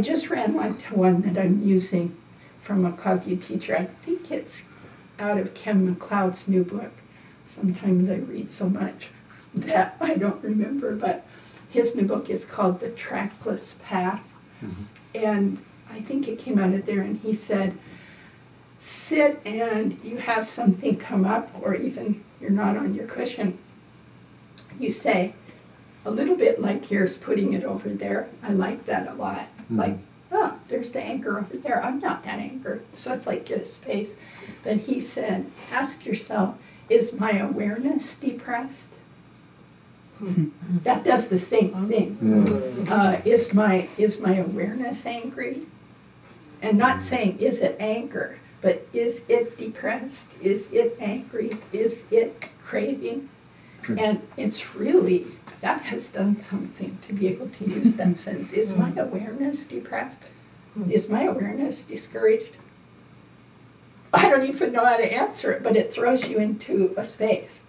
just ran into one that I'm using from a Kagyu teacher. I think it's out of Ken McLeod's new book. Sometimes I read so much that I don't remember, but his new book is called The Trackless Path. And I think it came out of there, and he said, sit and you have something come up, or even you're not on your cushion. You say, a little bit like yours, putting it over there. I like that a lot. Like, oh, there's the anger over there. I'm not that angry. So it's like, get a space. But he said, ask yourself, is my awareness depressed? That does the same thing. Is my awareness angry? And not saying, is it anger? But is it depressed? Is it angry? Is it craving? And it's really, that has done something to be able to use that sentence. Is my awareness depressed? Is my awareness discouraged? I don't even know how to answer it, but it throws you into a space,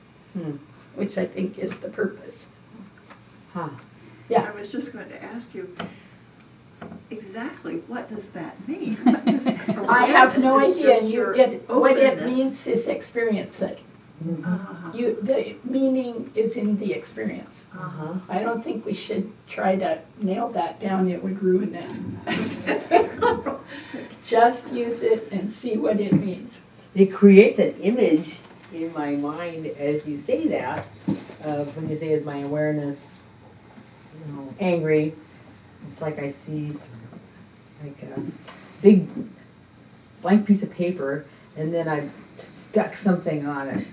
which I think is the purpose. Yeah. I was just going to ask you, exactly what does that mean? I have no idea. What it means is experience it. The meaning is in the experience. I don't think we should try to nail that down. It would ruin it. Just use it and see what it means. It creates an image in my mind as you say that. When you say, is my awareness angry? It's like I see like a big blank piece of paper, and then I stuck something on it.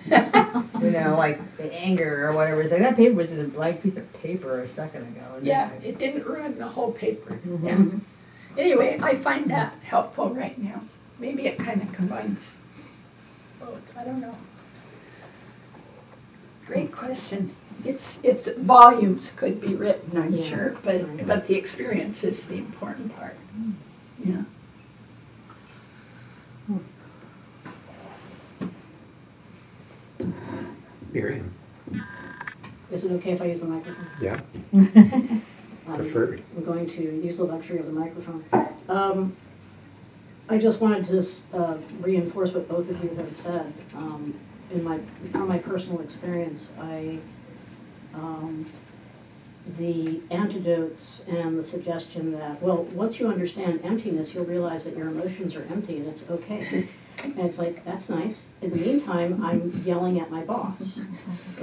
Like the anger or whatever. It's like that paper was in a blank piece of paper a second ago. Yeah, it didn't ruin the whole paper. Yeah. Anyway, I find that helpful right now. Maybe it kind of combines both. I don't know. Great question. It's volumes could be written, I'm sure, but the experience is the important part. Yeah. Miriam. Is it okay if I use the microphone? Yeah. Preferred. I'm going to use the luxury of the microphone. I just wanted to reinforce what both of you have said. From my personal experience, the antidotes and the suggestion that, well, once you understand emptiness, you'll realize that your emotions are empty and it's okay. And it's like, that's nice. In the meantime, I'm yelling at my boss,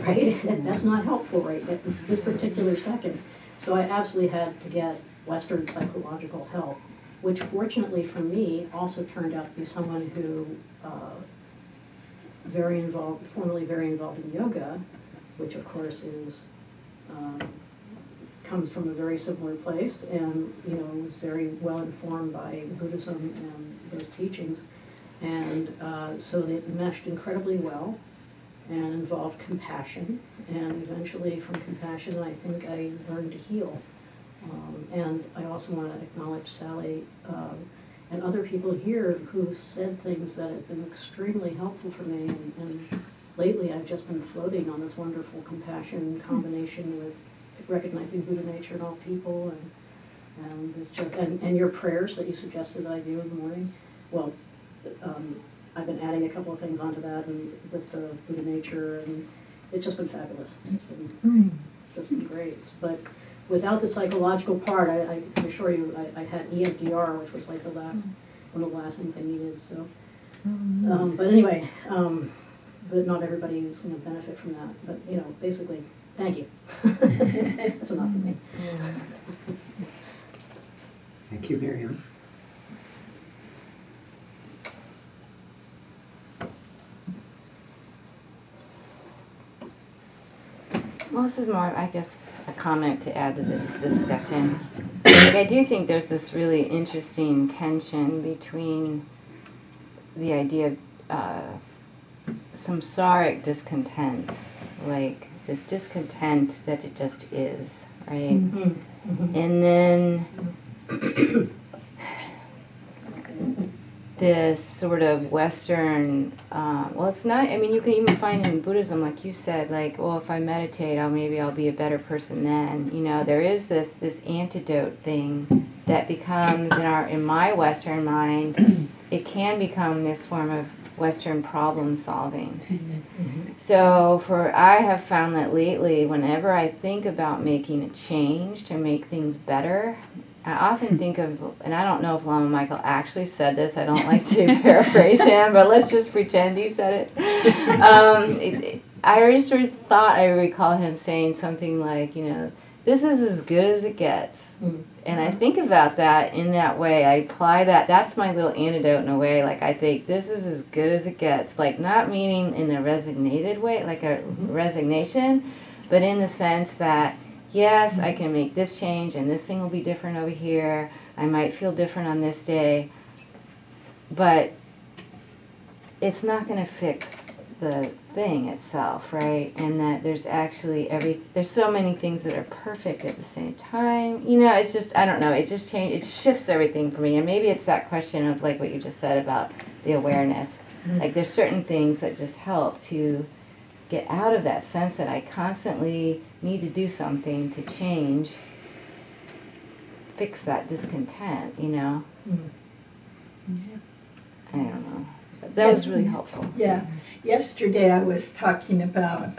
right? And that's not helpful right at this particular second. So I absolutely had to get Western psychological help, which fortunately for me also turned out to be someone who formerly very involved in yoga, which of course is comes from a very similar place, and was very well informed by Buddhism and those teachings, and so it meshed incredibly well and involved compassion, and eventually from compassion I think I learned to heal. And I also want to acknowledge Sally and other people here who said things that have been extremely helpful for me, and lately I've just been floating on this wonderful compassion combination with recognizing Buddha nature in all people, and it's just, and your prayers that you suggested that I do in the morning. Well, I've been adding a couple of things onto that, and with the Buddha nature, and it's just been fabulous. It's been just been great. But without the psychological part, I can assure you, I had EMDR, which was like the last one of the last things I needed. So, but anyway, but not everybody is going to benefit from that. But basically, thank you. That's enough for me. Thank you, Miriam. Well, this is more, I guess, a comment to add to this discussion. I do think there's this really interesting tension between the idea of samsaric discontent, like this discontent that it just is, right? And then this sort of Western, well, it's not, I mean, you can even find in Buddhism, like you said, like, well, if I meditate, maybe I'll be a better person then. There is this antidote thing that becomes, in my Western mind, it can become this form of Western problem solving. So I have found that lately, whenever I think about making a change to make things better, I often think of, and I don't know if Lama Michael actually said this, I don't like to paraphrase him, but let's just pretend he said it. I just sort of thought I recall him saying something like, this is as good as it gets. And I think about that in that way. I apply that. That's my little antidote in a way. Like, I think this is as good as it gets. Like, not meaning in a resignated way, like a resignation, but in the sense that, yes, I can make this change and this thing will be different over here. I might feel different on this day. But it's not going to fix the thing itself, right? And that there's actually there's so many things that are perfect at the same time. It's just, I don't know, it just it shifts everything for me. And maybe it's that question of like what you just said about the awareness. Like there's certain things that just help to get out of that sense that I constantly need to do something to change, fix that discontent, I don't know. That was really helpful. Yeah. Yesterday I was talking about,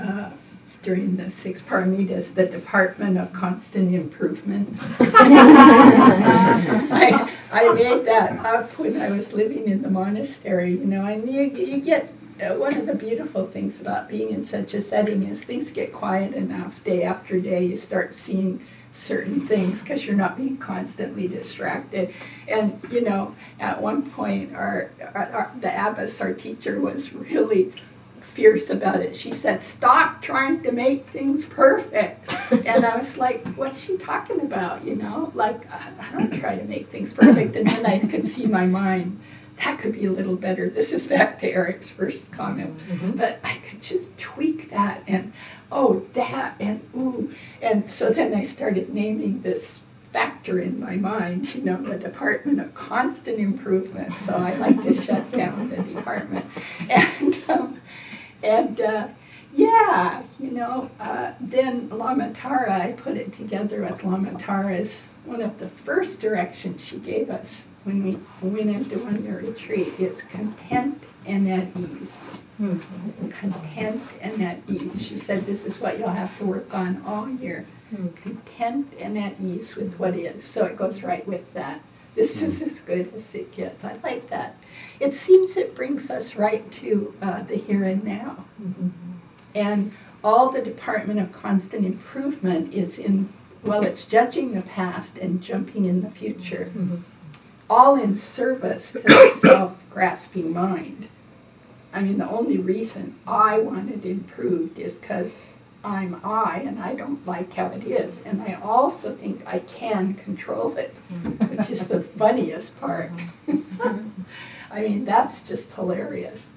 during the 6 paramitas, the Department of Constant Improvement. I made that up when I was living in the monastery, and you get, one of the beautiful things about being in such a setting is things get quiet enough day after day. You start seeing certain things because you're not being constantly distracted. And at one point the abbess, our teacher, was really fierce about it. She said, "Stop trying to make things perfect." And I was like, what's she talking about? Like, I don't try to make things perfect. And then I could see my mind, that could be a little better. This is back to Erik's first comment. But I could just tweak that, and that, and ooh. And so then I started naming this factor in my mind, the Department of Constant Improvement. So I like to shut down the department. Then Lama Tara, I put it together with Lama Tara's, one of the first directions she gave us when we went into one-year retreat is content and at ease. Content and at ease. She said this is what you'll have to work on all year. content and at ease with what is. So it goes right with that. This is as good as it gets. I like that. It seems it brings us right to the here and now. And all the Department of Constant Improvement is in, well, it's judging the past and jumping in the future. All in service to the self-grasping mind. I mean, the only reason I want it improved is because I'm I, and I don't like how it is. And I also think I can control it, which is the funniest part. I mean, that's just hilarious.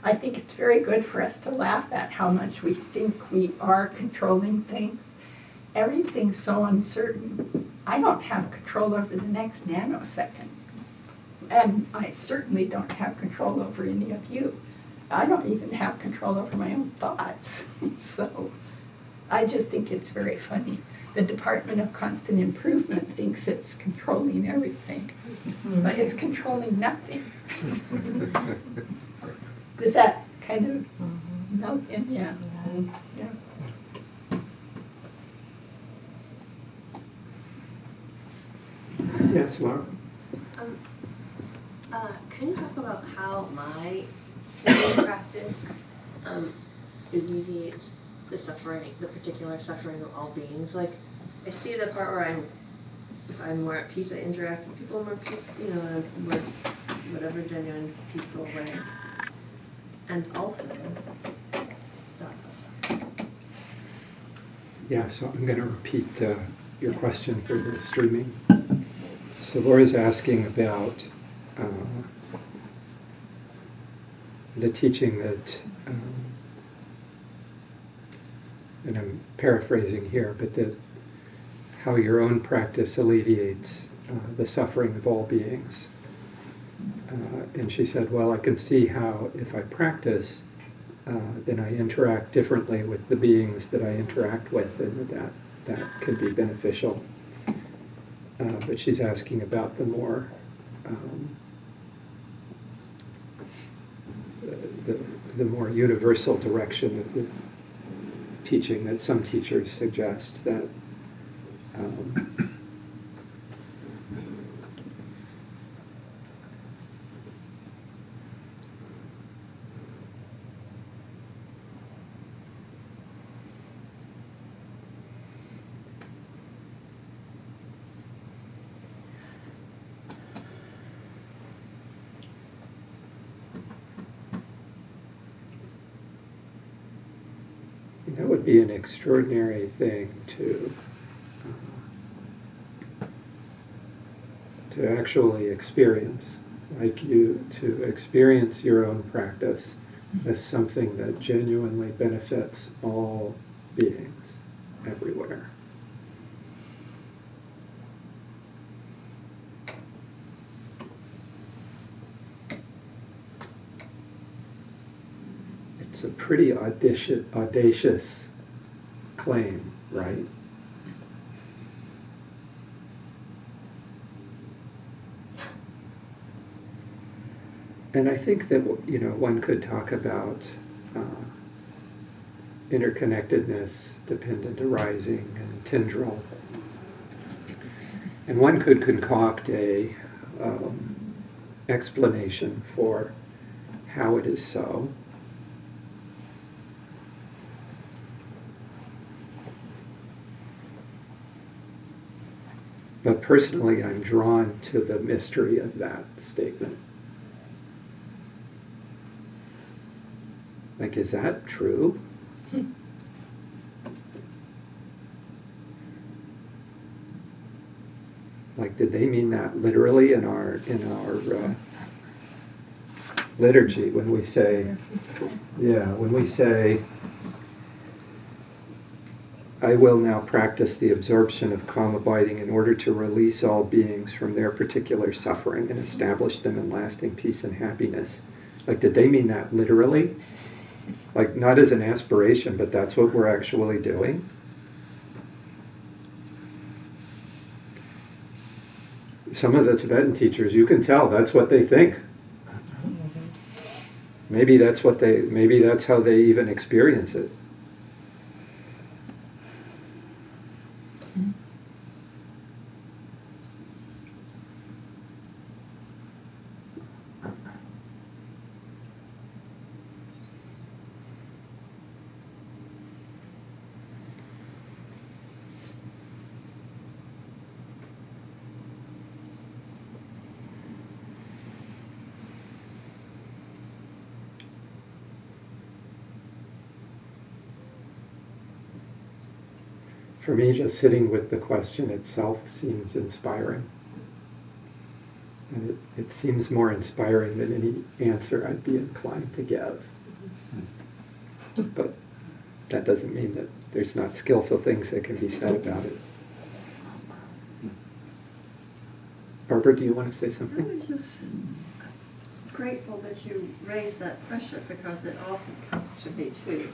I think it's very good for us to laugh at how much we think we are controlling things. Everything's so uncertain. I don't have control over the next nanosecond. And I certainly don't have control over any of you. I don't even have control over my own thoughts. So I just think it's very funny. The Department of Constant Improvement thinks it's controlling everything, but it's controlling nothing. Does that kind of melt in? Yeah. Yeah. Yes, Laura? Can you talk about how my sitting practice alleviates the suffering, the particular suffering of all beings? Like, I see the part where if I'm more at peace, I interact with people more peace, in a more, whatever, genuine, peaceful way. And also, Yeah, so I'm going to repeat your question for the streaming. So Laura's asking about the teaching that, and I'm paraphrasing here, but that how your own practice alleviates the suffering of all beings. And she said, well, I can see how if I practice, then I interact differently with the beings that I interact with, and that can be beneficial. But she's asking about the more the more universal direction of the teaching that some teachers suggest, that that would be an extraordinary thing to actually experience, like to experience your own practice as something that genuinely benefits all beings everywhere. It's a pretty audacious claim, right? And I think that, one could talk about interconnectedness, dependent arising, and tendril. And one could concoct a explanation for how it is so. But personally, I'm drawn to the mystery of that statement. Like, is that true? Like, did they mean that literally in our liturgy when we say, I will now practice the absorption of calm abiding in order to release all beings from their particular suffering and establish them in lasting peace and happiness. Like, did they mean that literally? Like, not as an aspiration, but that's what we're actually doing? Some of the Tibetan teachers, you can tell that's what they think. Maybe that's how they even experience it. For me, just sitting with the question itself seems inspiring. And it seems more inspiring than any answer I'd be inclined to give. But that doesn't mean that there's not skillful things that can be said about it. Barbara, do you want to say I something? was just grateful that you raised that question because it often comes to me too.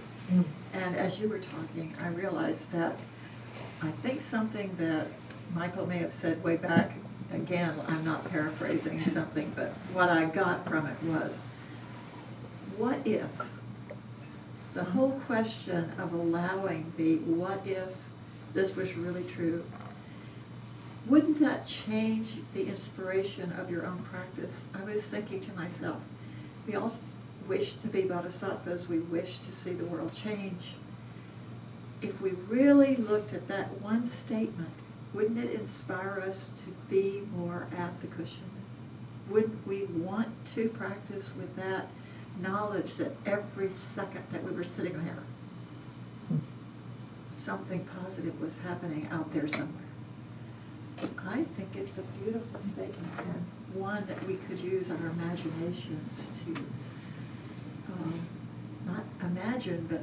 And as you were talking, I realized that I think something that Michael may have said way back, again, I'm not paraphrasing something, but what I got from it was, what if? The whole question of allowing the what if this was really true, wouldn't that change the inspiration of your own practice? I was thinking to myself, we all wish to be bodhisattvas, we wish to see the world change. If we really looked at that one statement, wouldn't it inspire us to be more at the cushion? Wouldn't we want to practice with that knowledge that every second that we were sitting here, something positive was happening out there somewhere? I think it's a beautiful statement and one that we could use our imaginations to not imagine, but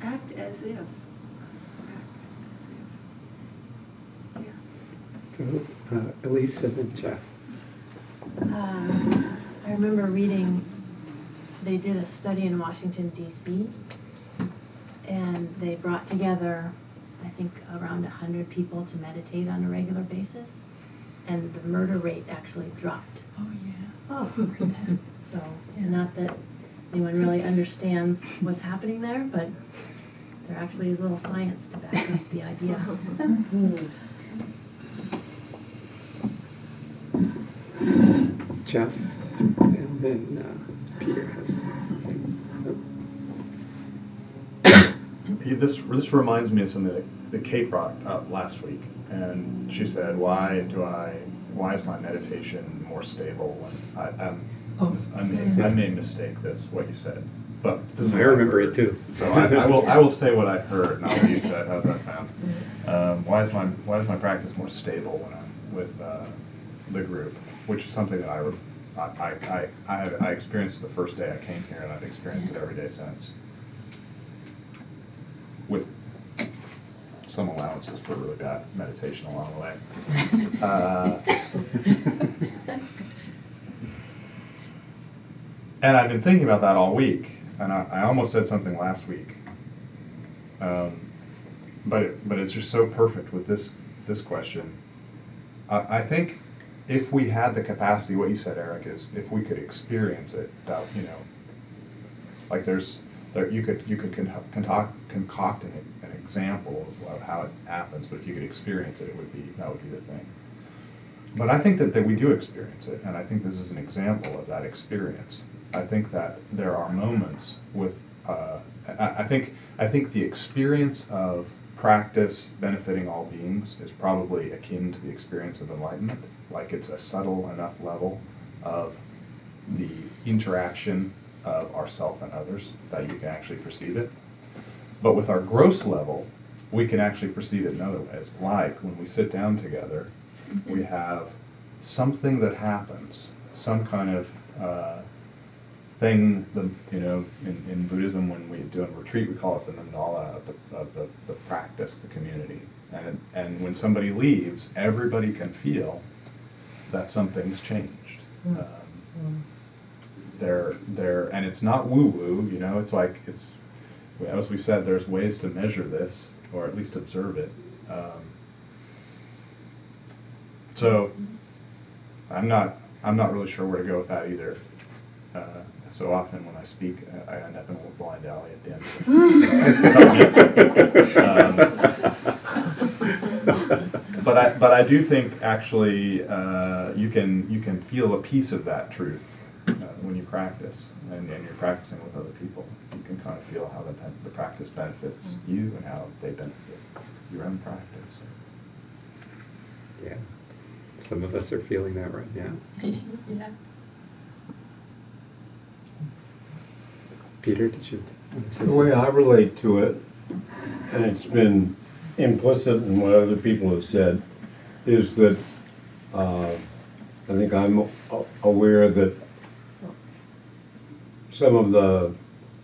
act as if. So, Elise and then Jeff. I remember reading, they did a study in Washington, D.C., and they brought together, I think, around 100 people to meditate on a regular basis, and the murder rate actually dropped. Oh, yeah. Oh. So, not that anyone really understands what's happening there, but there actually is a little science to back up the idea. Jeff, and then Peter has something. This reminds me of something that Kate brought up last week, and she said, "Why is my meditation more stable?" I may mistake this what you said, but this is I remember it too. So I will say what I heard, not what you said. How does that sound? Why is my practice more stable when I'm with the group, which is something that I experienced the first day I came here, and I've experienced it every day since, with some allowances for really bad meditation along the way. And I've been thinking about that all week, and I almost said something last week, but it's just so perfect with this question. I think if we had the capacity, what you said, Erik, is if we could experience it, that, you know, like you could concoct an example of how it happens, but if you could experience it, that would be the thing. But I think that we do experience it, and I think this is an example of that experience. I think that there are moments with, I think the experience of practice benefiting all beings is probably akin to the experience of enlightenment. Like, it's a subtle enough level of the interaction of ourself and others that you can actually perceive it. But with our gross level, we can actually perceive it in other ways. Like when we sit down together, we have something that happens, some kind of thing, in Buddhism, when we do a retreat, we call it the mandala of the practice, the community. And when somebody leaves, everybody can feel that something's changed. And it's not woo-woo, it's like, as we said, there's ways to measure this, or at least observe it. So I'm not really sure where to go with that either. So often when I speak, I end up in a little blind alley at the end. But I do think actually you can feel a piece of that truth when you practice, and you're practicing with other people. You can kind of feel how the practice benefits you and how they benefit your own practice. Yeah, some of us are feeling that right now. Yeah. Peter, did you want to say The way something? I relate to it, and it's been implicit in what other people have said is that I think I'm aware that some of the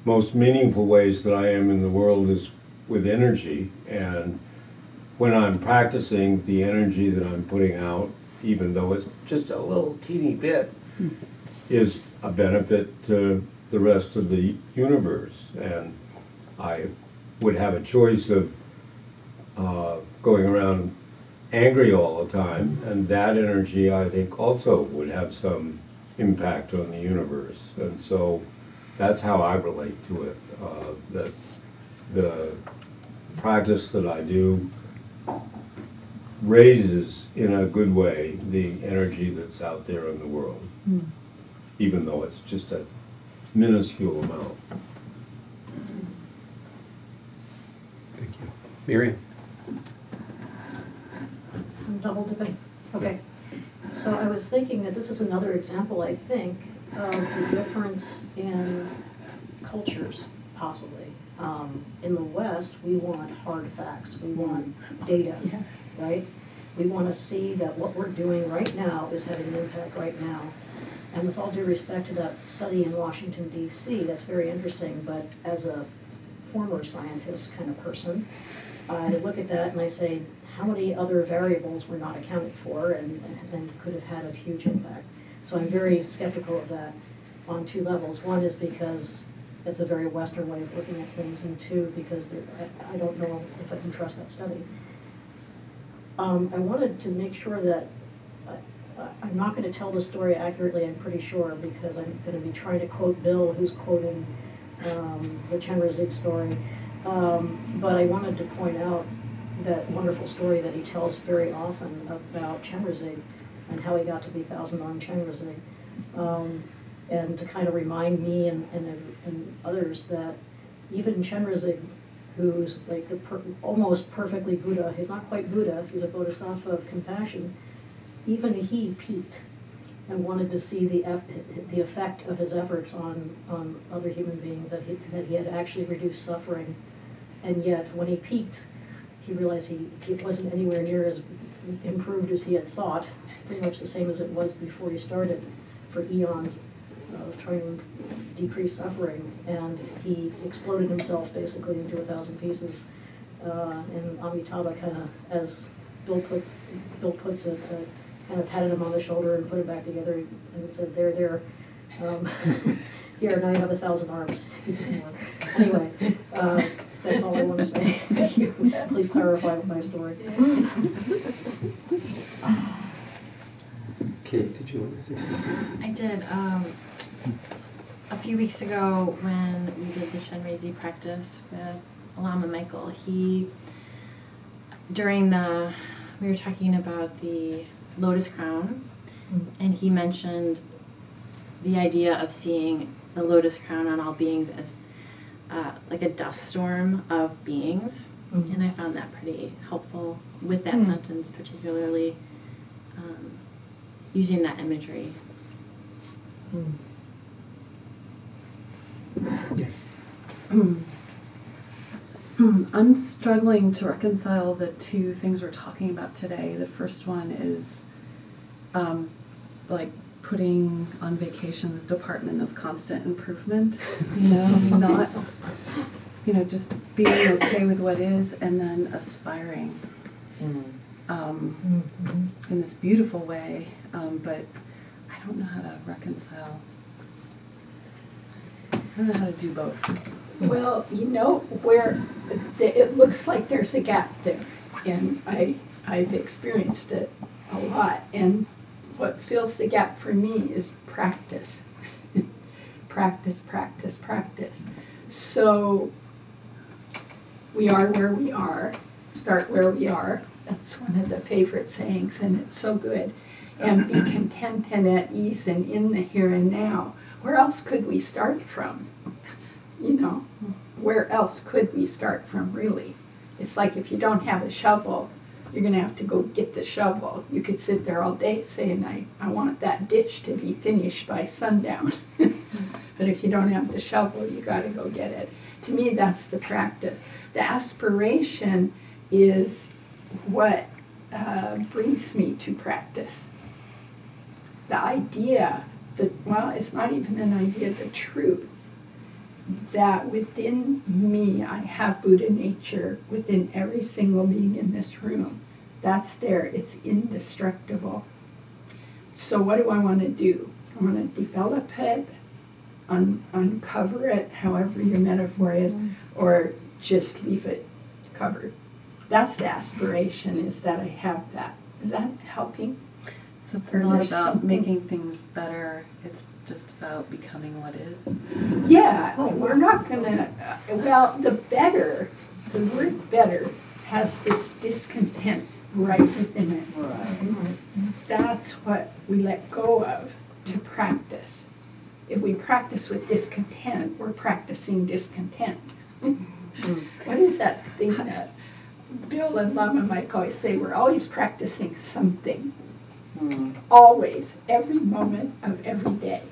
most meaningful ways that I am in the world is with energy, and when I'm practicing, the energy that I'm putting out, even though it's just a little teeny bit, is a benefit to the rest of the universe. And I would have a choice of going around angry all the time, and that energy, I think, also would have some impact on the universe. And so that's how I relate to it. That the practice that I do raises, in a good way, the energy that's out there in the world, even though it's just a minuscule amount. Thank you. Miriam? I'm double dipping. Okay. So I was thinking that this is another example, I think, of the difference in cultures, possibly. In the West, we want hard facts. We want data, right? We want to see that what we're doing right now is having an impact right now. And with all due respect to that study in Washington, D.C., that's very interesting, but as a former scientist kind of person, I look at that and I say, how many other variables were not accounted for and could have had a huge impact? So I'm very skeptical of that on two levels. One is because it's a very Western way of looking at things, and two, because I don't know if I can trust that study. I wanted to make sure that I'm not going to tell the story accurately, I'm pretty sure, because I'm going to be trying to quote Bill, who's quoting the Chenrezig story. But I wanted to point out that wonderful story that he tells very often about Chenrezig and how he got to be Thousand Armed Chenrezig. And to kind of remind me and others that even Chenrezig, who's like the almost perfectly Buddha, he's not quite Buddha, he's a bodhisattva of compassion, even he peaked and wanted to see the effect of his efforts on other human beings, that he had actually reduced suffering. And yet, when he peaked, he realized he wasn't anywhere near as improved as he had thought, pretty much the same as it was before he started for eons of trying to decrease suffering. And he exploded himself basically into 1,000 pieces. And Amitabha kind of, as Bill puts it, kind of patted him on the shoulder and put him back together and said, there, here, now you have 1,000 arms. Anyway, that's all I want to say. Thank you. Please clarify my story. Kate, did you want to say something? I did. A few weeks ago when we did the Chenrezig practice with Lama Michael, we were talking about the lotus crown, and he mentioned the idea of seeing the lotus crown on all beings as like a dust storm of beings, and I found that pretty helpful with that sentence, particularly using that imagery. Yes. I'm struggling to reconcile the two things we're talking about today. The first one is like putting on vacation the Department of Constant Improvement, not, just being okay with what is and then aspiring in this beautiful way, but I don't know how to reconcile. I don't know how to do both. Well, where it looks like there's a gap there, and I've experienced it a lot, and what fills the gap for me is practice. Practice, practice, practice. So we are where we are, start where we are. That's one of the favorite sayings, and it's so good. And be content and at ease and in the here and now. Where else could we start from? Where else could we start from, really? It's like if you don't have a shovel, you're going to have to go get the shovel. You could sit there all day saying, I want that ditch to be finished by sundown. But if you don't have the shovel, you got to go get it. To me, that's the practice. The aspiration is what brings me to practice. The idea that, well, it's not even an idea, the truth that within me I have Buddha nature within every single being in this room. That's there. It's indestructible. So what do I want to do? I want to develop it, uncover it, however your metaphor is, or just leave it covered. That's the aspiration, is that I have that. Is that helping? So it's Or not there's about something- making things better, it's just about becoming what is. Yeah, we're not gonna, well, the word better has this discontent right within it. That's what we let go of to practice. If we practice with discontent, we're practicing discontent. What is that thing that Bill and Lama Mike always say? We're always practicing something. Always, every moment of every day.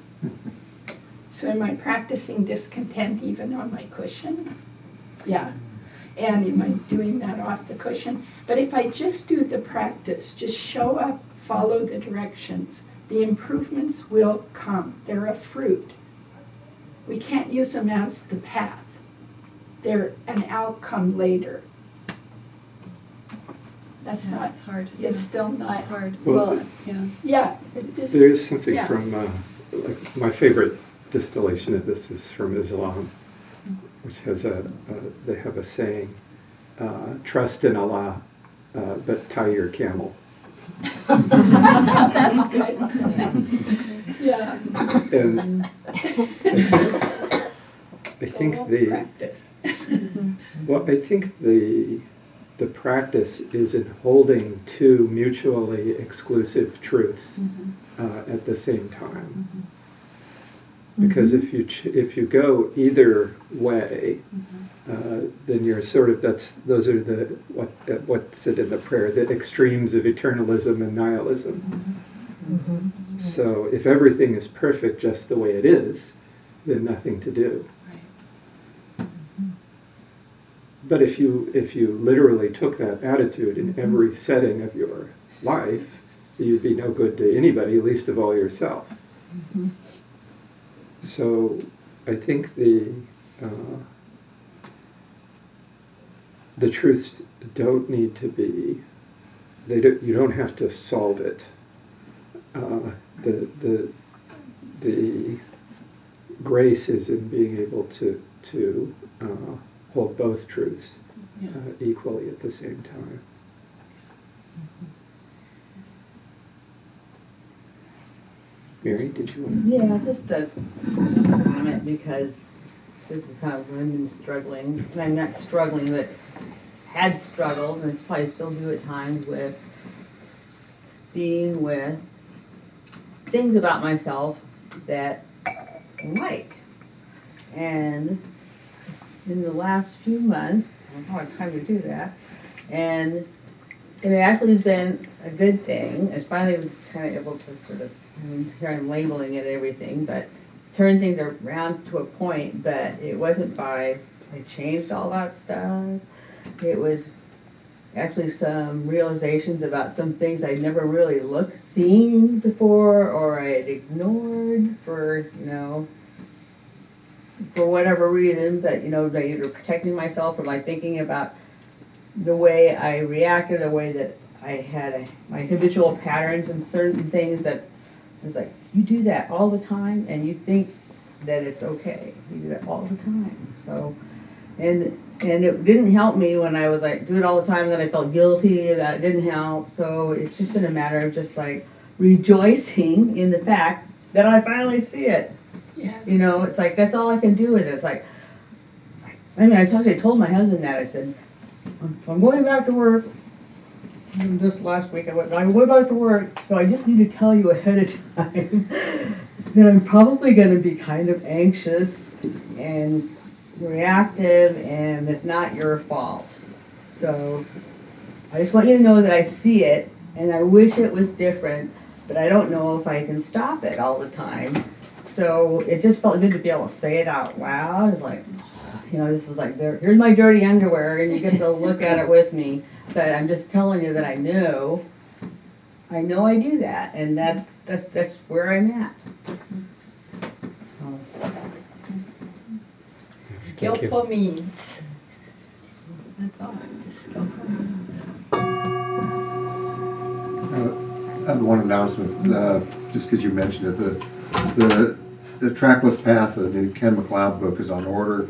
So am I practicing discontent even on my cushion? Yeah. And am I doing that off the cushion? But if I just do the practice, just show up, follow the directions, the improvements will come. They're a fruit. We can't use them as the path. They're an outcome later. That's Yeah, not, it's hard. it's still not. It's hard. Well, yeah. Yeah. So just, There is something yeah. from, like my favorite distillation of this is from Islam, which has they have a saying, trust in Allah, but tie your camel. That's good. Yeah. And I think Practice. I think the practice is in holding two mutually exclusive truths at the same time. Because if you go either way, then you're sort of, those are the what's it in the prayer, the extremes of eternalism and nihilism. So if everything is perfect just the way it is, then nothing to do. But if you literally took that attitude in every setting of your life, you'd be no good to anybody, least of all yourself. So I think the truths don't need to be, you don't have to solve it. The grace is in being able to hold both truths equally at the same time. Mary, did you want to? Yeah, just a comment, because this is how women struggling, and I'm not struggling, but had struggled, and probably still do at times, with being with things about myself that I like. And in the last few months, I don't have time to do that, and it actually has been a good thing. It's finally kind of able to sort of, here I'm labeling it everything, but turn things around to a point, but it wasn't by, I changed all that stuff. It was actually some realizations about some things I'd never really seen before, or I had ignored for, for whatever reason, but, either protecting myself or like thinking about the way I reacted, the way that I had my habitual patterns and certain things that it's like, you do that all the time and you think that it's okay. You do that all the time. So, and it didn't help me when I was like, do it all the time, and then I felt guilty about it. Didn't help. So it's just been a matter of just like rejoicing in the fact that I finally see it. Yeah. It's like, that's all I can do with it. It's like, I told my husband that. I said, I'm going back to work. Just last week I'm going back to work, so I just need to tell you ahead of time that I'm probably going to be kind of anxious and reactive, and it's not your fault. So I just want you to know that I see it, and I wish it was different, but I don't know if I can stop it all the time. So it just felt good to be able to say it out loud. It's like, you know, this is like, here's my dirty underwear, and you get to look at it with me. But I'm just telling you that I know I do that, and that's where I'm at. Skillful means. That's all, just skillful means. I have one announcement, just because you mentioned it. The Trackless Path, the new Ken McLeod book, is on order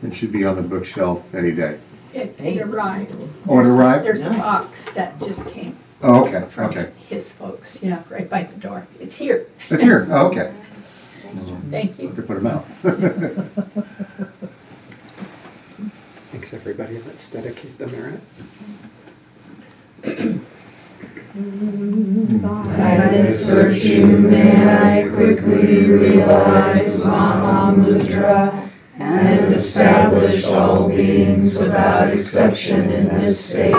and should be on the bookshelf any day. It arrived. Oh, it arrived? There's a box that just came. Oh, okay, from okay. his folks, yeah, right by the door. It's here. It's here, oh, okay. Thank you. To put them out. Thanks, everybody. Let's dedicate the merit. By this virtue may I quickly realize Mahamudra and establish all beings without exception in this state.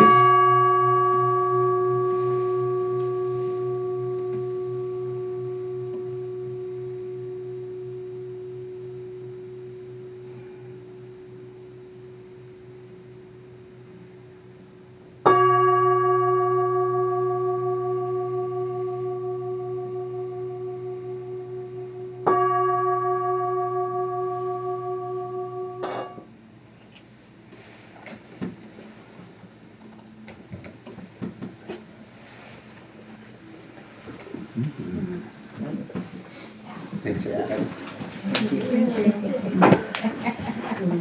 Thanks, everybody.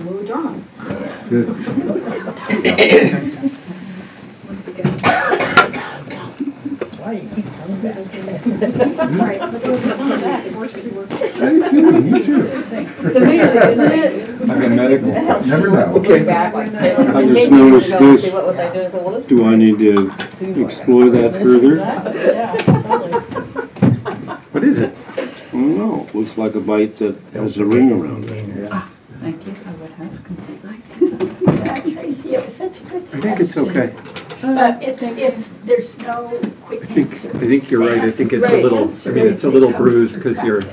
We're drawn. Good. Once again. Why do you keep coming back? All right, let's go back. It works. Me too. The mayor, isn't it? Like a medical. Never know. Okay. Back, like, I just maybe noticed years ago, this. see what was I doing? So, well, this Do I need to explore that further? Yeah, probably. What is it? I don't know. Looks like a bite that has a ring around it. Thank you. I would have complete license. Yeah, Tracy, it was such a good I think it's okay. But there's no quick I answer. think you're right. I think it's a Right. little, I mean, it's a little bruised because The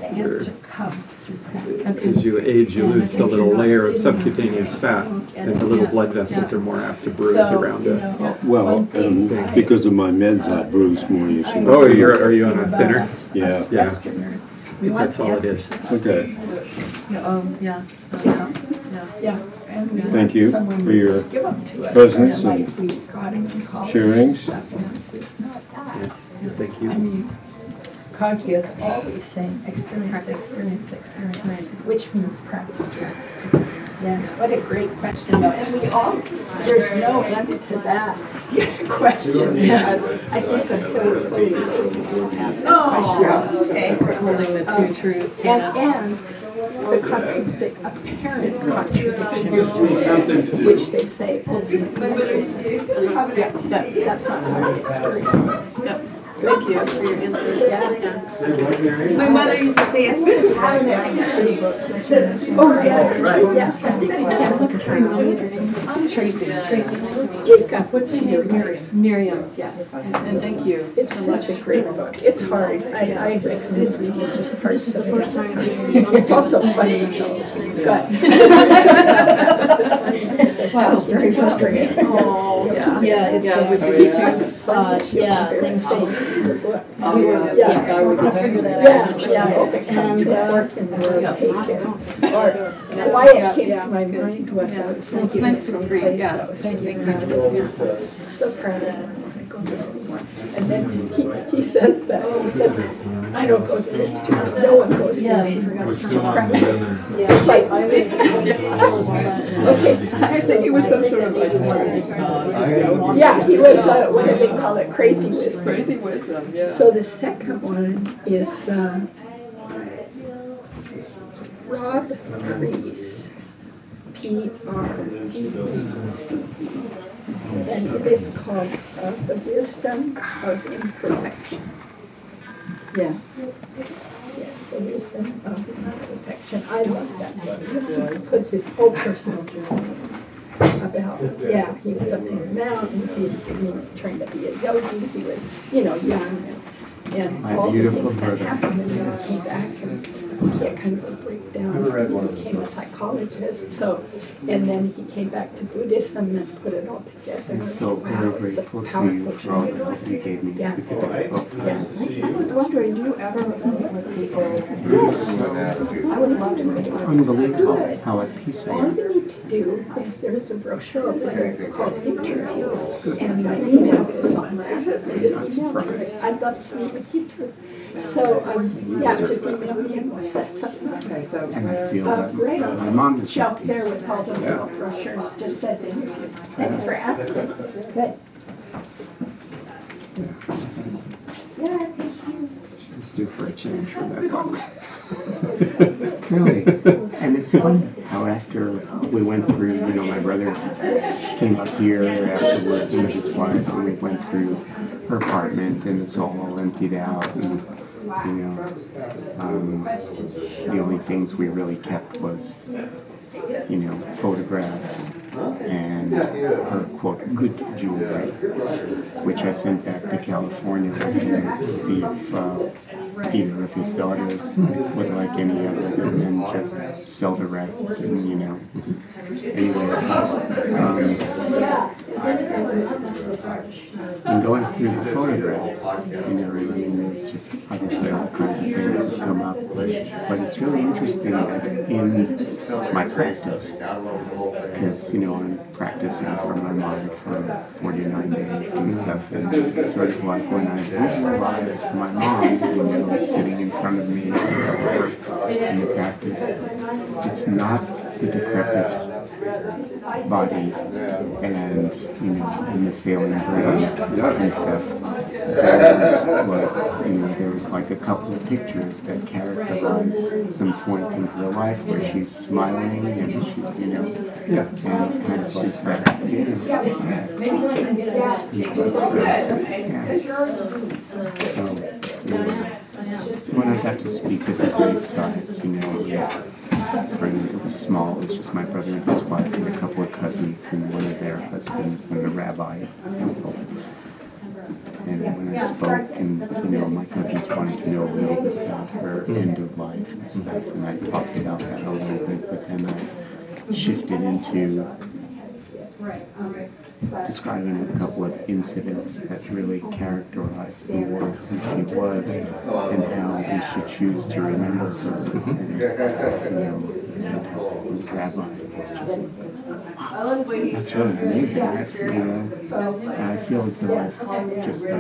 answer comes through practice. as you age, you lose the little layer of subcutaneous fat, and the little blood vessels are more apt to bruise around it. Well, and because of my meds, I bruise more usually. Oh, are you on a thinner? Yeah. Yeah. I think that's all it is. Okay. Yeah. Yeah. And we Thank had you someone for would your just give them to us, presence like and we got them in college. sharings. Stuff, and it's not that. Thank you. I mean, Conky is always saying experience, experience, experience, which means practice. Yeah, what a great question. And we all, there's no end to that question. I think until we're fully able to have that question. Okay. Holding the two truths, And the apparent contradiction, which they say ultimately is, yeah, but that's not how it experience. Thank you for your answer. Yeah. My mother used to say, Oh, yeah. Right. Yeah. Can't look at her. Tracy, nice to meet You've you. got, what's your name? Miriam, yes. And thank you It's so much. such a great book. It's hard. I recommend it. It's just hard. This is the first time. It's also funny. It's got. Wow, very frustrating. Oh, yeah. Yeah, it's Yeah, with so these two, yeah, things. Oh, yeah. Yeah. We'll figure that out. And pork and bacon. Or Wyatt came to my mind was It's nice to agree, yeah. Thank you. So proud of him. And then he says that, he said, I don't go to the institute, no one goes to the institute. It's like, okay, I think he was some sort of like, yeah, he was, what do they call it, crazy wisdom. Crazy wisdom, yeah. So the second one is Rob Reese, P-R-E-C-E. And it is called The Wisdom of Imperfection. Yeah. Yeah, The Wisdom of Imperfection. I love that book. He puts his whole personal journey about, yeah, he was up in the mountains, he was trained to be a yogi, he was, young. and My all the beautiful things that brother. happened, and then he came back and he had kind of a breakdown. Never read one of He the became a books. psychologist, so, and then he came back to Buddhism and put it all together. I'm still very grateful to you for all the help you gave me to pick it up. Yeah, I was wondering, do you ever meet with people? Yes. I would love to meet with Unbelievable how at peace I All am. you need to do is, there's a brochure over there called Picture Views, and my email is on that. Just email me, I'd love to meet with you too. So, yeah, just email me and we'll set something up. And I feel that Great. my mom is Shelf at there peace. with all the little brochures, just says interview. Thanks for asking. Good. It's due for a change from that book. Really. And it's funny how after we went through, my brother came up here afterwards with his wife, and we went through her apartment, and it's all emptied out. And, the only things we really kept was, photographs and her, quote, good jewelry, which I sent back to California to see if either of his daughters would like any of it, and then just sell the rest. And, anyway, and going through the photographs, it's just obviously all kinds of things that come up, but it's really interesting that in my practice, because, I'm practicing for my mind for 49 days and stuff, and it's sort of like when I visualize my mom, sitting in front of me in the practice, it's not the decrepit body and, and the failing brain and stuff. There was like a couple of pictures that characterize some point in her life where she's smiling and she's, and it's kind of she's back, So when I got to speak at the graveside, it was small, it was just my brother and his wife and a couple of cousins and one of their husbands and a rabbi at the temple. And when I spoke, and my cousins wanted to know a little bit about her end of life and stuff, and I talked about that a little bit, but then I shifted into describing a couple of incidents that really characterized the world who she was and how we should choose to remember her. And, the rabbi was just, that's really amazing. I feel as though I'm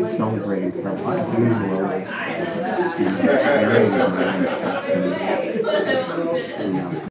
celebrating her life as well as burying her and stuff. And,